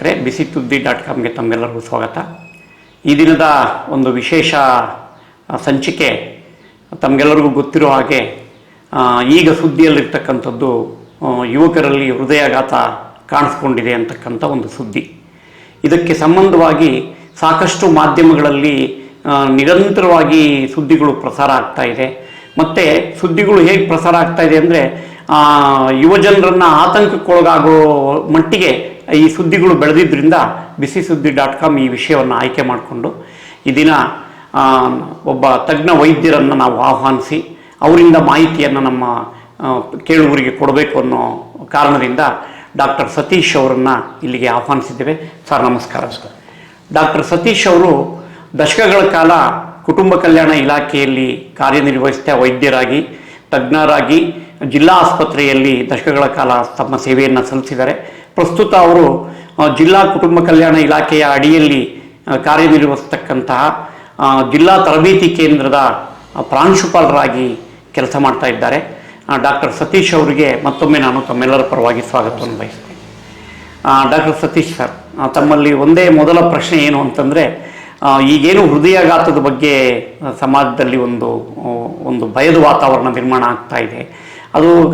ವೀಕ್ಷಕರೇ, ಬಿಸಿಸುದ್ದಿ.comಗೆ ತಮ್ಮೆಲ್ಲರಿಗೂ ಸ್ವಾಗತ. ಈ ದಿನದ ಒಂದು ವಿಶೇಷ ಸಂಚಿಕೆ ತಮಗೆಲ್ಲರಿಗೂ ಗೊತ್ತಿರೋ ಹಾಗೆ ಈಗ ಸುದ್ದಿಯಲ್ಲಿರ್ತಕ್ಕಂಥದ್ದು ಯುವಕರಲ್ಲಿ ಹೃದಯಾಘಾತ ಕಾಣಿಸ್ಕೊಂಡಿದೆ ಅಂತಕ್ಕಂಥ ಒಂದು ಸುದ್ದಿ. ಇದಕ್ಕೆ ಸಂಬಂಧವಾಗಿ ಸಾಕಷ್ಟು ಮಾಧ್ಯಮಗಳಲ್ಲಿ ನಿರಂತರವಾಗಿ ಸುದ್ದಿಗಳು ಪ್ರಸಾರ ಆಗ್ತಾ ಇದೆ. ಮತ್ತು ಸುದ್ದಿಗಳು ಹೇಗೆ ಪ್ರಸಾರ ಆಗ್ತಾ ಇದೆ ಅಂದರೆ ಯುವಜನರನ್ನು ಆತಂಕಕ್ಕೊಳಗಾಗೋ ಮಟ್ಟಿಗೆ ಈ ಸುದ್ದಿಗಳು ಬೆಳೆದಿದ್ದರಿಂದ ಬಿಸಿಸುದ್ದಿ.com ಈ ವಿಷಯವನ್ನು ಆಯ್ಕೆ ಮಾಡಿಕೊಂಡು ಈ ದಿನ ಒಬ್ಬ ತಜ್ಞ ವೈದ್ಯರನ್ನು ನಾವು ಆಹ್ವಾನಿಸಿ ಅವರಿಂದ ಮಾಹಿತಿಯನ್ನು ನಮ್ಮ ಕೇಳುಗರಿಗೆ ಕೊಡಬೇಕು ಅನ್ನೋ ಕಾರಣದಿಂದ ಡಾಕ್ಟರ್ ಸತೀಶ್ ಅವರನ್ನು ಇಲ್ಲಿಗೆ ಆಹ್ವಾನಿಸಿದ್ದೇವೆ. ಸರ್ ನಮಸ್ಕಾರ. ಡಾಕ್ಟರ್ ಸತೀಶ್ ಅವರು ದಶಕಗಳ ಕಾಲ ಕುಟುಂಬ ಕಲ್ಯಾಣ ಇಲಾಖೆಯಲ್ಲಿ ಕಾರ್ಯನಿರ್ವಹಿಸ್ತಾ ವೈದ್ಯರಾಗಿ ತಜ್ಞರಾಗಿ ಜಿಲ್ಲಾ ಆಸ್ಪತ್ರೆಯಲ್ಲಿ ದಶಕಗಳ ಕಾಲ ತಮ್ಮ ಸೇವೆಯನ್ನು ಸಲ್ಲಿಸಿದ್ದಾರೆ. ಪ್ರಸ್ತುತ ಅವರು ಜಿಲ್ಲಾ ಕುಟುಂಬ ಕಲ್ಯಾಣ ಇಲಾಖೆಯ ಅಡಿಯಲ್ಲಿ ಕಾರ್ಯನಿರ್ವಹಿಸ್ತಕ್ಕಂತಹ ಜಿಲ್ಲಾ ತರಬೇತಿ ಕೇಂದ್ರದ ಪ್ರಾಂಶುಪಾಲರಾಗಿ ಕೆಲಸ ಮಾಡ್ತಾ ಇದ್ದಾರೆ. ಡಾಕ್ಟರ್ ಸತೀಶ್ ಅವರಿಗೆ ಮತ್ತೊಮ್ಮೆ ನಾನು ತಮ್ಮೆಲ್ಲರ ಪರವಾಗಿ ಸ್ವಾಗತವನ್ನು ಬಯಸ್ತೇನೆ. ಡಾಕ್ಟರ್ ಸತೀಶ್ ಸರ್, ತಮ್ಮಲ್ಲಿ ಒಂದೇ ಮೊದಲ ಪ್ರಶ್ನೆ ಏನು ಅಂತಂದರೆ, ಈಗೇನು ಹೃದಯಾಘಾತದ ಬಗ್ಗೆ ಸಮಾಜದಲ್ಲಿ ಒಂದು ಭಯದ ವಾತಾವರಣ ನಿರ್ಮಾಣ ಆಗ್ತಾ ಇದೆ,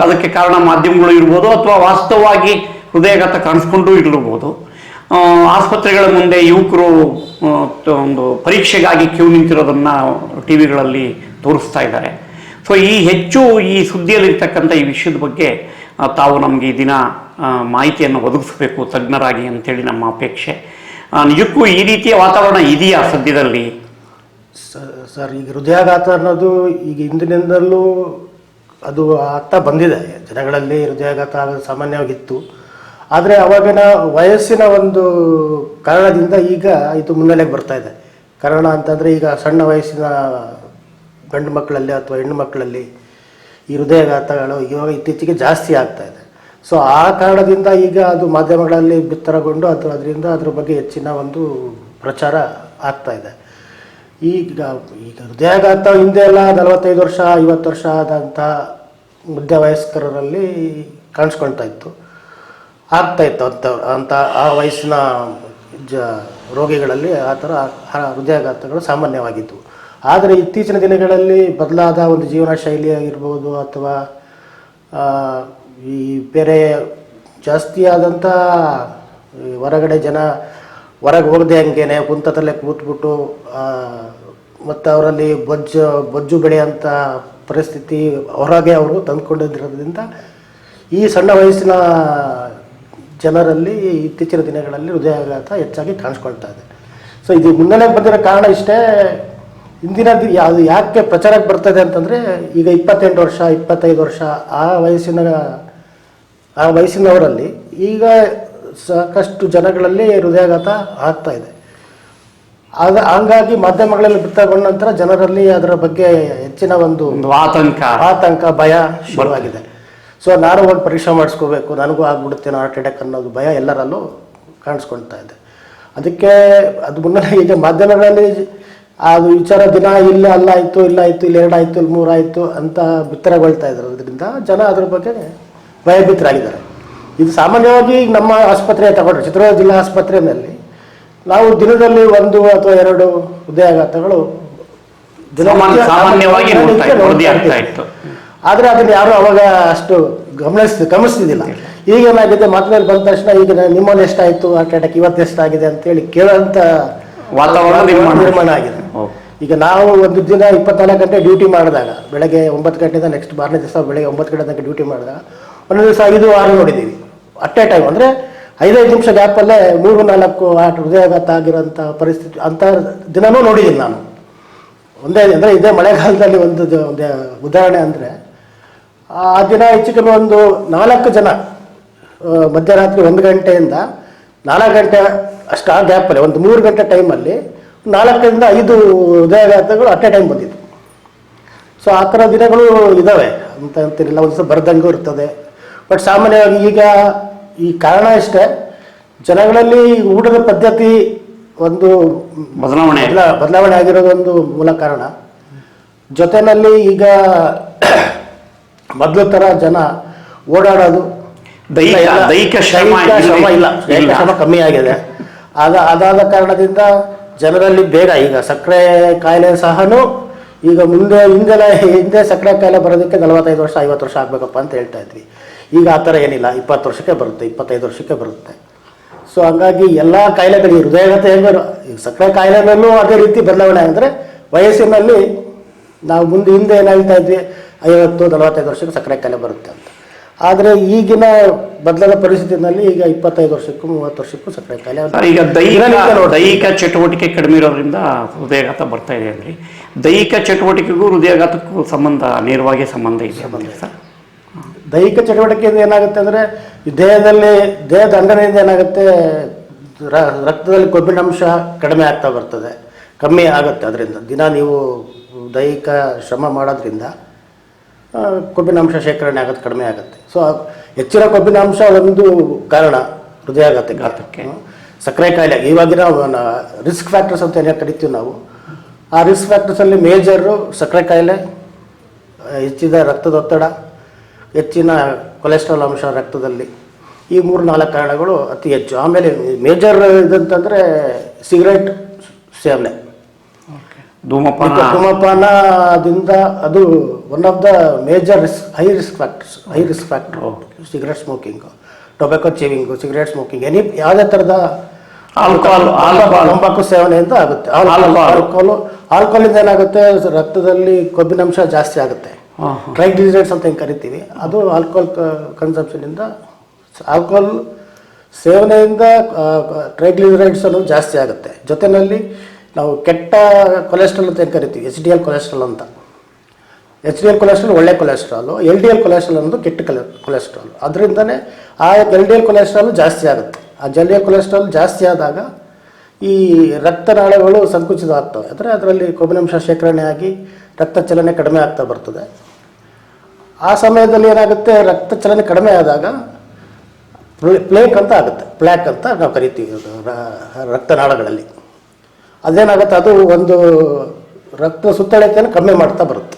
ಅದಕ್ಕೆ ಕಾರಣ ಮಾಧ್ಯಮಗಳು ಇರ್ಬೋದು ಅಥವಾ ವಾಸ್ತವವಾಗಿ ಹೃದಯಾಘಾತ ಕಾಣಿಸ್ಕೊಂಡೂ ಇರಬಹುದು. ಆಸ್ಪತ್ರೆಗಳ ಮುಂದೆ ಯುವಕರು ಒಂದು ಪರೀಕ್ಷೆಗಾಗಿ ಕ್ಯೂ ನಿಂತಿರೋದನ್ನು ಟಿ ವಿಗಳಲ್ಲಿ ತೋರಿಸ್ತಾ ಇದ್ದಾರೆ. ಸೊ ಹೆಚ್ಚು ಈ ಸುದ್ದಿಯಲ್ಲಿರ್ತಕ್ಕಂಥ ಈ ವಿಷಯದ ಬಗ್ಗೆ ತಾವು ನಮಗೆ ಈ ದಿನ ಮಾಹಿತಿಯನ್ನು ಒದಗಿಸಬೇಕು ತಜ್ಞರಾಗಿ ಅಂತೇಳಿ ನಮ್ಮ ಅಪೇಕ್ಷೆ. ನಿಜಕ್ಕೂ ಈ ರೀತಿಯ ವಾತಾವರಣ ಇದೆಯಾ ಸದ್ಯದಲ್ಲಿ? ಸರ್, ಈಗ ಹೃದಯಾಘಾತ ಅನ್ನೋದು ಈಗ ಹಿಂದಿನಿಂದಲೂ ಅದು ಆಗ್ತಾ ಬಂದಿದೆ. ಜನಗಳಲ್ಲಿ ಹೃದಯಾಘಾತ ಆಗೋದು ಸಾಮಾನ್ಯವಾಗಿತ್ತು. ಆದರೆ ಅವಾಗಿನ ವಯಸ್ಸಿನ ಒಂದು ಕಾರಣದಿಂದ ಈಗ ಇದು ಮುನ್ನೆಲೆಗೆ ಬರ್ತಾ ಇದೆ. ಕಾರಣ ಅಂತಂದರೆ ಈಗ ಸಣ್ಣ ವಯಸ್ಸಿನ ಗಂಡು ಮಕ್ಕಳಲ್ಲಿ ಅಥವಾ ಹೆಣ್ಣು ಮಕ್ಕಳಲ್ಲಿ ಈ ಹೃದಯಾಘಾತಗಳು ಇವಾಗ ಇತ್ತೀಚೆಗೆ ಜಾಸ್ತಿ ಆಗ್ತಾ ಇದೆ. ಸೊ ಆ ಕಾರಣದಿಂದ ಈಗ ಅದು ಮಾಧ್ಯಮಗಳಲ್ಲಿ ಬಿತ್ತರಗೊಂಡು ಅದರ ಬಗ್ಗೆ ಹೆಚ್ಚಿನ ಒಂದು ಪ್ರಚಾರ ಆಗ್ತಾ ಇದೆ. ಈಗ ಹೃದಯಾಘಾತ ಹಿಂದೆ ಎಲ್ಲ 45 ವರ್ಷ 50 ವರ್ಷ ಆದಂಥ ಮಧ್ಯವಯಸ್ಕರಲ್ಲಿ ಕಾಣಿಸ್ಕೊಳ್ತಾ ಇತ್ತು, ಆಗ್ತಾಯಿತ್ತು ಅಂತ ಆ ವಯಸ್ಸಿನ ರೋಗಿಗಳಲ್ಲಿ ಆ ಥರ ಹೃದಯಾಘಾತಗಳು ಸಾಮಾನ್ಯವಾಗಿದ್ದವು. ಆದರೆ ಇತ್ತೀಚಿನ ದಿನಗಳಲ್ಲಿ ಬದಲಾದ ಒಂದು ಜೀವನ ಶೈಲಿ ಆಗಿರ್ಬೋದು ಅಥವಾ ಈ ಬೇರೆ ಜಾಸ್ತಿ ಆದಂಥ ಹೊರಗಡೆ ಜನ ಹೊರಗೆ ಹೋಗದೆ ಹಂಗೇನೆ ಕುಂತದಲ್ಲೇ ಕೂತ್ಬಿಟ್ಟು ಮತ್ತು ಅವರಲ್ಲಿ ಬೊಜ್ಜು ಬೆಳೆಯೋಂಥ ಪರಿಸ್ಥಿತಿ ಹೊರಗೆ ಅವರು ತಂದುಕೊಂಡಿರೋದ್ರಿಂದ ಈ ಸಣ್ಣ ವಯಸ್ಸಿನ ಜನರಲ್ಲಿ ಇತ್ತೀಚಿನ ದಿನಗಳಲ್ಲಿ ಹೃದಯಾಘಾತ ಹೆಚ್ಚಾಗಿ ಕಾಣಿಸ್ಕೊಳ್ತಾ ಇದೆ. ಸೊ ಇದು ಮುನ್ನೆಲೆಗೆ ಬಂದಿರೋ ಕಾರಣ ಇಷ್ಟೇ. ಇಂದಿನ ಅದು ಯಾಕೆ ಪ್ರಚಾರಕ್ಕೆ ಬರ್ತದೆ ಅಂತಂದರೆ, ಈಗ 28 ವರ್ಷ 25 ವರ್ಷ ಆ ವಯಸ್ಸಿನವರಲ್ಲಿ ಈಗ ಸಾಕಷ್ಟು ಜನಗಳಲ್ಲಿ ಹೃದಯಾಘಾತ ಆಗ್ತಾ ಇದೆ. ಹಂಗಾಗಿ ಮಾಧ್ಯಮಗಳಲ್ಲಿ ಬಿತ್ತಗೊಂಡ ನಂತರ ಜನರಲ್ಲಿ ಅದರ ಬಗ್ಗೆ ಹೆಚ್ಚಿನ ಒಂದು ಆತಂಕ ಭಯ ಶುರುವಾಗಿದೆ. ಸೊ ನಾನು ಒಂದು ಪರೀಕ್ಷೆ ಮಾಡಿಸ್ಕೋಬೇಕು, ನನಗೂ ಆಗ್ಬಿಡುತ್ತೇನೋ ಹಾರ್ಟ್ ಅಟ್ಯಾಕ್ ಅನ್ನೋದು ಭಯ ಎಲ್ಲರಲ್ಲೂ ಕಾಣಿಸ್ಕೊಳ್ತಾ ಇದೆ. ಅದಕ್ಕೆ ಅದು ಮುನ್ನ ಈಗ ಮಾಧ್ಯಮಗಳಲ್ಲಿ ಅದು ವಿಚಾರ ದಿನ ಅಲ್ಲಾಯಿತು ಇಲ್ಲ 2 ಆಯಿತು ಇಲ್ಲಿ 3 ಆಯಿತು ಅಂತ ಬಿತ್ತರಗೊಳ್ತಾ ಇದ್ದಾರೆ. ಅದರಿಂದ ಜನ ಅದ್ರ ಬಗ್ಗೆ ಭಯಭೀತರಾಗಿದ್ದಾರೆ. ಇದು ಸಾಮಾನ್ಯವಾಗಿ ನಮ್ಮ ಆಸ್ಪತ್ರೆ ತಗೊಂಡ್ರೆ ಚಿತ್ರದುರ್ಗ ಜಿಲ್ಲಾ ಆಸ್ಪತ್ರೆಯಲ್ಲಿ ನಾವು ದಿನದಲ್ಲಿ 1 ಅಥವಾ 2 ಹೃದಯಾಘಾತಗಳು ಸಾಮಾನ್ಯವಾಗಿ ಇತ್ತು. ಆದರೆ ಅದನ್ನು ಯಾರು ಅವಾಗ ಅಷ್ಟು ಗಮನಿಸ್ತಿದ್ದಿಲ್ಲ. ಈಗ ಏನಾಗಿದೆ, ಮಾತಿನಲ್ಲಿ ಬಂದ ತಕ್ಷಣ ಈಗ ನಿಮ್ಮಲ್ಲಿ ಎಷ್ಟಾಯಿತು ಹಾರ್ಟ್ ಅಟ್ಯಾಕ್, ಇವತ್ತು ಎಷ್ಟಾಗಿದೆ ಅಂತೇಳಿ ಕೇಳೋಂಥ ವಾತಾವರಣ ನಿರ್ಮಾಣ ಆಗಿದೆ. ಈಗ ನಾವು ಒಂದು ದಿನ 24 ಗಂಟೆ ಡ್ಯೂಟಿ ಮಾಡಿದಾಗ ಬೆಳಗ್ಗೆ 9 ಗಂಟೆಯಿಂದ ನೆಕ್ಸ್ಟ್ ಮಾರನೇ ದಿವಸ ಬೆಳಗ್ಗೆ 9 ಗಂಟೆ ತನಕ ಡ್ಯೂಟಿ ಮಾಡಿದಾಗ ಒಂದೊಂದು ದಿವಸ 5-6 ನೋಡಿದ್ದೀವಿ ಅಟ್ ಎ ಟೈಮ್. ಅಂದರೆ 5-5 ನಿಮಿಷ ಗ್ಯಾಪಲ್ಲೇ 3-4 ಹೃದಯಾಘಾತ ಆಗಿರೋಂಥ ಪರಿಸ್ಥಿತಿ ಅಂಥ ದಿನವೂ ನೋಡಿದ್ದೀನಿ ನಾನು. ಅಂದರೆ ಇದೇ ಮಳೆಗಾಲದಲ್ಲಿ ಒಂದು ಉದಾಹರಣೆ ಅಂದರೆ, ಆ ದಿನ ಹೆಚ್ಚು ಕಮ್ಮಿ ಒಂದು 4 ಜನ ಮಧ್ಯರಾತ್ರಿ 1 ಗಂಟೆಯಿಂದ 4 ಗಂಟೆ ಅಷ್ಟು ಆ ಗ್ಯಾಪಲ್ಲಿ ಒಂದು 3 ಗಂಟೆ ಟೈಮಲ್ಲಿ 4ರಿಂದ 5 ಹೃದಯಾಘಾತಗಳು ಅಟ್ ಎ ಟೈಮ್ ಬಂದಿತ್ತು. ಸೊ ಆ ಥರ ದಿನಗಳು ಇದ್ದಾವೆ ಅಂತಿರಲಿಲ್ಲ. ಒಂದು ದಿವಸ ಬರ್ದಂಗೂ ಇರ್ತದೆ. ಬಟ್ ಸಾಮಾನ್ಯವಾಗಿ ಈಗ ಈ ಕಾರಣ ಇಷ್ಟೇ, ಜನಗಳಲ್ಲಿ ಊಟದ ಪದ್ಧತಿ ಒಂದು ಬದಲಾವಣೆ ಆಗಿರೋದೊಂದು ಮೂಲ ಕಾರಣ. ಜೊತೆಯಲ್ಲಿ ಈಗ ಮೊದಲು ಥರ ಜನ ಓಡಾಡೋದು ದೈಹಿಕ ಶ್ರಮ ಇಲ್ಲ, ದೈಹಿಕ ಶ್ರಮ ಕಮ್ಮಿ ಆಗಿದೆ. ಅದಾದ ಕಾರಣದಿಂದ ಜನರಲ್ಲಿ ಬೇಗ ಈಗ ಸಕ್ಕರೆ ಕಾಯಿಲೆ ಸಹನೂ ಈಗ ಹಿಂದೆ ಸಕ್ಕರೆ ಕಾಯಿಲೆ ಬರೋದಕ್ಕೆ 45 ವರ್ಷ 50 ವರ್ಷ ಆಗ್ಬೇಕಪ್ಪ ಅಂತ ಹೇಳ್ತಾ ಇದ್ವಿ. ಈಗ ಆ ಥರ ಏನಿಲ್ಲ, 20 ವರ್ಷಕ್ಕೆ ಬರುತ್ತೆ, 25 ವರ್ಷಕ್ಕೆ ಬರುತ್ತೆ. ಸೊ ಹಂಗಾಗಿ ಎಲ್ಲ ಕಾಯಿಲೆಗಳಿಗೆ ಹೃದಯಾಘಾತ ಹೆಂಗೆ ಈಗ ಸಕ್ಕರೆ ಕಾಯಿಲೆನಲ್ಲೂ ಅದೇ ರೀತಿ ಬದಲಾವಣೆ ಅಂದರೆ ವಯಸ್ಸಿನಲ್ಲಿ ನಾವು ಹಿಂದೆ ಏನಾಗ್ತಾ ಇದ್ವಿ 50-45 ವರ್ಷಕ್ಕೆ ಸಕ್ಕರೆ ಕಾಯಿಲೆ ಬರುತ್ತೆ ಅಂತ. ಆದರೆ ಈಗಿನ ಬದಲಾದ ಪರಿಸ್ಥಿತಿನಲ್ಲಿ ಈಗ 25 ವರ್ಷಕ್ಕೂ 30 ವರ್ಷಕ್ಕೂ ಸಕ್ಕರೆ ಕಾಯಿಲೆ. ಈಗ ದೈಹಿಕ ಚಟುವಟಿಕೆ ಕಡಿಮೆ ಇರೋದ್ರಿಂದ ಹೃದಯಾಘಾತ ಬರ್ತಾ ಇದೆ ಅಂದರೆ ದೈಹಿಕ ಚಟುವಟಿಕೆಗೂ ಹೃದಯಾಘಾತಕ್ಕೂ ನೇರವಾಗಿ ಸಂಬಂಧ ಇದೆ ಸರ್. ದೈಹಿಕ ಚಟುವಟಿಕೆಯಿಂದ ಏನಾಗುತ್ತೆ ಅಂದರೆ ದೇಹದ ಅಂಗನೆಯಿಂದ ಏನಾಗುತ್ತೆ, ರಕ್ತದಲ್ಲಿ ಕೊಬ್ಬಿನಾಂಶ ಕಡಿಮೆ ಆಗ್ತಾ ಬರ್ತದೆ, ಕಮ್ಮಿ ಆಗುತ್ತೆ. ಅದರಿಂದ ದಿನ ನೀವು ದೈಹಿಕ ಶ್ರಮ ಮಾಡೋದ್ರಿಂದ ಕೊಬ್ಬಿನಾಂಶ ಶೇಖರಣೆ ಆಗೋದು ಕಡಿಮೆ ಆಗುತ್ತೆ. ಸೊ ಹೆಚ್ಚಿನ ಕೊಬ್ಬಿನಾಂಶ ಒಂದು ಕಾರಣ ಹೃದಯಾಘಾತಕ್ಕೆ. ಸಕ್ಕರೆ ಕಾಯಿಲೆ ಇವಾಗಿನ ರಿಸ್ಕ್ ಫ್ಯಾಕ್ಟರ್ಸ್ ಅಂತ ಏನು ಕರಿತೀವಿ ನಾವು, ಆ ರಿಸ್ಕ್ ಫ್ಯಾಕ್ಟರ್ಸಲ್ಲಿ ಮೇಜರು ಸಕ್ಕರೆ ಕಾಯಿಲೆ, ಹೆಚ್ಚಿದ ರಕ್ತದೊತ್ತಡ, ಹೆಚ್ಚಿನ ಕೊಲೆಸ್ಟ್ರಾಲ್ ಅಂಶ ರಕ್ತದಲ್ಲಿ, ಈ 3-4 ಕಾರಣಗಳು ಅತಿ ಹೆಚ್ಚು. ಆಮೇಲೆ ಮೇಜರ್ ಇದಂತಂದರೆ ಸಿಗರೇಟ್ ಸೇವನೆ, ಧೂಮಪಾನದಿಂದ ಅದು one of the major high risk factor. Cigarette smoking, tobacco chewing, cigarette smoking, ಯಾವುದೇ ಥರದ ತಂಬಾಕು ಸೇವನೆಯಿಂದ ಆಗುತ್ತೆ. ಆಲ್ಕೋಹಾಲಿಂದ ಏನಾಗುತ್ತೆ, ರಕ್ತದಲ್ಲಿ ಕೊಬ್ಬಿನಾಂಶ ಜಾಸ್ತಿ ಆಗುತ್ತೆ. ಟ್ರೈಗ್ಲಿಸರೈಡ್ಸ್ ಅಂತ ಹೆಂಗೆ ಕರಿತೀವಿ, ಅದು ಆಲ್ಕೋಹಾಲ್ ಕನ್ಸಂಪ್ಷನಿಂದ, ಆಲ್ಕೋಹಾಲ್ ಸೇವನೆಯಿಂದ ಟ್ರೈಗ್ಲಿಸರೈಡ್ಸ್ ಅನ್ನೋದು ಜಾಸ್ತಿ ಆಗುತ್ತೆ. ಜೊತೆಯಲ್ಲಿ ನಾವು ಕೆಟ್ಟ ಕೊಲೆಸ್ಟ್ರಾಲ್ ಅಂತ ಏನು ಕರಿತೀವಿ, HDL ಕೊಲೆಸ್ಟ್ರಾಲ್ ಅಂತ. HDL ಕೊಲೆಸ್ಟ್ರಾಲ್ ಒಳ್ಳೆ ಕೊಲೆಸ್ಟ್ರಾಲು, LDL ಕೊಲೆಸ್ಟ್ರಾಲ್ ಅನ್ನೋದು ಕೆಟ್ಟ ಕೊಲೆಸ್ಟ್ರಾಲ್. ಅದರಿಂದನೇ ಆ LDL ಕೊಲೆಸ್ಟ್ರಾಲ್ ಜಾಸ್ತಿ ಆಗುತ್ತೆ. ಆ LDL ಕೊಲೆಸ್ಟ್ರಾಲ್ ಜಾಸ್ತಿ ಆದಾಗ ಈ ರಕ್ತನಾಳಗಳು ಸಂಕುಚಿತ ಆಗ್ತವೆ, ಅಂದರೆ ಅದರಲ್ಲಿ ಕೊಬ್ಬಿನಾಂಶ ಶೇಖರಣೆ ಆಗಿ ರಕ್ತ ಚಲನೆ ಕಡಿಮೆ ಆಗ್ತಾ ಬರ್ತದೆ. ಆ ಸಮಯದಲ್ಲಿ ಏನಾಗುತ್ತೆ, ರಕ್ತ ಚಲನೆ ಕಡಿಮೆ ಆದಾಗ ಪ್ಲೇಕ್ ಅಂತ ಆಗುತ್ತೆ, ಪ್ಲ್ಯಾಕ್ ಅಂತ ನಾವು ಕರಿತೀವಿ ರಕ್ತನಾಳಗಳಲ್ಲಿ. ಅದೇನಾಗುತ್ತೆ, ಅದು ಒಂದು ರಕ್ತ ಸುತ್ತಳತೆಯನ್ನು ಕಮ್ಮಿ ಮಾಡ್ತಾ ಬರುತ್ತೆ.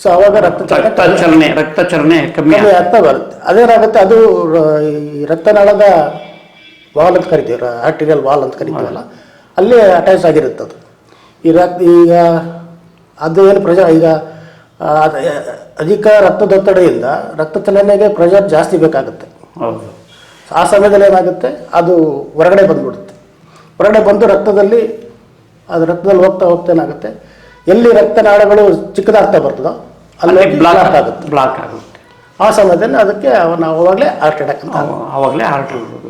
ಸೊ ಅವಾಗ ರಕ್ತ ಚಲನೆ ಕಮ್ಮಿ ಆಗ್ತಾ ಬರುತ್ತೆ. ಅದೇನಾಗುತ್ತೆ, ಅದು ಈ ರಕ್ತನಾಳದ ವಾಲ್ ಅಂತ ಕರಿತೀವಿ, ಆರ್ಟಿರಿಯಲ್ ವಾಲ್ ಅಂತ ಕರಿತೀವಲ್ಲ, ಅಲ್ಲಿ ಅಟ್ಯಾಚ್ ಆಗಿರುತ್ತೆ ಅದು. ಈಗ ಅದು ಏನು ಈಗ ಅಧಿಕ ರಕ್ತದೊತ್ತಡೆಯಿಂದ ರಕ್ತ ಚಲನೆಗೆ ಪ್ರೆಷರ್ ಜಾಸ್ತಿ ಬೇಕಾಗುತ್ತೆ. ಆ ಸಮಯದಲ್ಲಿ ಏನಾಗುತ್ತೆ, ಅದು ಹೊರಗಡೆ ಬಂದ್ಬಿಡುತ್ತೆ. ಹೊರಗಡೆ ಬಂದು ರಕ್ತದಲ್ಲಿ ಹೋಗ್ತಾ ಏನಾಗುತ್ತೆ, ಎಲ್ಲಿ ರಕ್ತನಾಳಗಳು ಚಿಕ್ಕದಾಗ್ತಾ ಬರ್ತದೋ ಅಲ್ಲಿ ಬ್ಲಾಕ್ ಆಗುತ್ತೆ. ಆ ಸಮಯದಲ್ಲಿ ಅದಕ್ಕೆ ನಾವು ಅವಾಗಲೇ ಹಾರ್ಟ್ ಅಟ್ಯಾಕ್ ಅಂತ,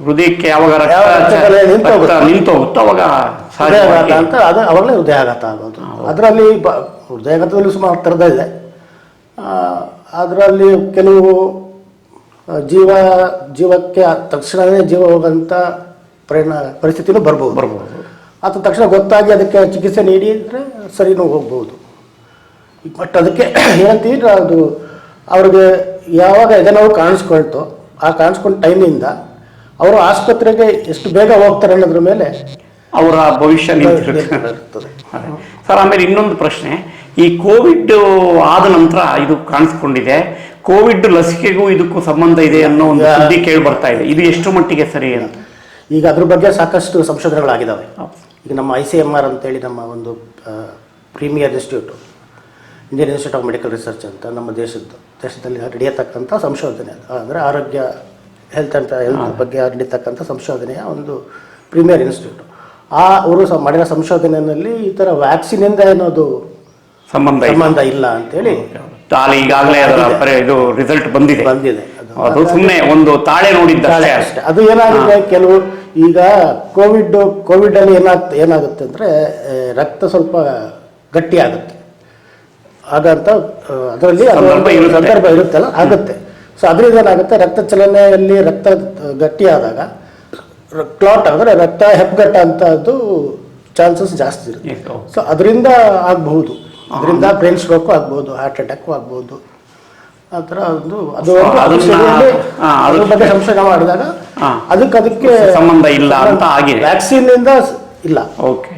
ಹೃದಯಕ್ಕೆ ಯಾವಾಗ ನಿಂತು ಹೋಗುತ್ತೋ ಅವಾಗ ಹೃದಯಾಘಾತ ಅಂತ, ಅದು ಅವಾಗಲೇ ಹೃದಯಾಘಾತ ಆಗೋದು. ಅದರಲ್ಲಿ ಹೃದಯಾಘಾತದಲ್ಲಿ ಸುಮಾರು ಥರದ ಇದೆ. ಅದರಲ್ಲಿ ಕೆಲವು ಜೀವಕ್ಕೆ ತಕ್ಷಣವೇ ಜೀವ ಹೋಗೋಂಥ ಪರಿಸ್ಥಿತಿನೂ ಬರ್ಬೋದು. ಅಥವಾ ತಕ್ಷಣ ಗೊತ್ತಾಗಿ ಅದಕ್ಕೆ ಚಿಕಿತ್ಸೆ ನೀಡಿದರೆ ಸರಿನೂ ಹೋಗ್ಬೋದು. ಬಟ್ ಅದಕ್ಕೆ ಏನಂತೀವಿ, ಅದು ಅವ್ರಿಗೆ ಯಾವಾಗ ಎದೆನೋವು ಕಾಣಿಸ್ಕೊಳ್ತೋ ಆ ಕಾಣಿಸ್ಕೊಂಡ ಟೈಮಿಂದ ಅವರು ಆಸ್ಪತ್ರೆಗೆ ಎಷ್ಟು ಬೇಗ ಹೋಗ್ತಾರೆ ಅನ್ನೋದ್ರ ಮೇಲೆ ಅವರ ಭವಿಷ್ಯ ನಿಂತಿರ್ತದೆ ಸರ್. ಆಮೇಲೆ ಇನ್ನೊಂದು ಪ್ರಶ್ನೆ, ಈ ಕೋವಿಡ್ ಆದ ನಂತರ ಇದು ಕಾಣಿಸ್ಕೊಂಡಿದೆ, ಕೋವಿಡ್ ಲಸಿಕೆಗೂ ಇದಕ್ಕೂ ಸಂಬಂಧ ಇದೆ ಅನ್ನೋ ಒಂದು ಸುದ್ದಿ ಕೇಳಿ ಬರ್ತಾ ಇದೆ. ಇದು ಎಷ್ಟು ಮಟ್ಟಿಗೆ ಸರಿ ಅಂತ? ಈಗ ಅದ್ರ ಬಗ್ಗೆ ಸಾಕಷ್ಟು ಸಂಶೋಧನೆಗಳಾಗಿದ್ದಾವೆ. ಈಗ ನಮ್ಮ ICMR ಅಂತೇಳಿ ನಮ್ಮ ಒಂದು premier institute, Indian Institute of Medical Research ಅಂತ ನಮ್ಮ ದೇಶದಲ್ಲಿ ನಡೆಯತಕ್ಕಂಥ ಸಂಶೋಧನೆ, ಅಂದರೆ ಆರೋಗ್ಯ ಹೆಲ್ತ್ ಬಗ್ಗೆ ನಡೀತಕ್ಕಂಥ ಸಂಶೋಧನೆಯ ಒಂದು ಪ್ರೀಮಿಯರ್ ಇನ್ಸ್ಟಿಟ್ಯೂಟ್. ಅವರು ಮಾಡಿರೋ ಸಂಶೋಧನೆಯಲ್ಲಿ ಈ ಥರ ವ್ಯಾಕ್ಸಿನಿಂದ ಏನೋದು ಸಂಬಂಧ ಇಲ್ಲ ಅಂತೇಳಿ ಈಗಾಗಲೇ ಇದು ರಿಸಲ್ಟ್ ಬಂದಿದೆ. ಅದು ಸುಮ್ಮನೆ ಒಂದು ತಾಳೆ ನೋಡಿದ್ದಾಳೆ ಅಷ್ಟೇ. ಅದು ಏನಾಗಿದೆ, ಕೆಲವು ಈಗ ಕೋವಿಡ್ ಅಲ್ಲಿ ಏನಾಗುತ್ತೆ ಅಂದರೆ ರಕ್ತ ಸ್ವಲ್ಪ ಗಟ್ಟಿ ಆಗುತ್ತೆ, ಹಾಗಂತ ಅದರಲ್ಲಿ ಸಂದರ್ಭ ಇರುತ್ತಲ್ಲ, ಆಗುತ್ತೆ. ಸೊ ಅದರಿಂದ ಏನಾಗುತ್ತೆ, ರಕ್ತ ಚಲನೆಯಲ್ಲಿ ರಕ್ತ ಗಟ್ಟಿ ಆದಾಗ ಕ್ಲಾಟ್ ಅಂದರೆ ರಕ್ತ ಹೆಪ್ಪುಗಟ್ಟ ಅಂತದ್ದು ಚಾನ್ಸಸ್ ಜಾಸ್ತಿ ಇರುತ್ತೆ. ಸೊ ಅದರಿಂದ ಆಗಬಹುದು, ಅದರಿಂದ ಬ್ರೈನ್ ಸ್ಟ್ರೋಕು ಆಗ್ಬೋದು, ಹಾರ್ಟ್ ಅಟ್ಯಾಕು ಆಗ್ಬೋದು. ಆ ಥರ ಅದ್ರ ಬಗ್ಗೆ ಸಂಶೋಧನೆ ಮಾಡಿದಾಗ ಅದಕ್ಕೆ ಸಂಬಂಧ ಇಲ್ಲ ಅಂತ ಆಗಿದೆ. ವ್ಯಾಕ್ಸಿನಿಂದ ಇಲ್ಲ. ಓಕೆ.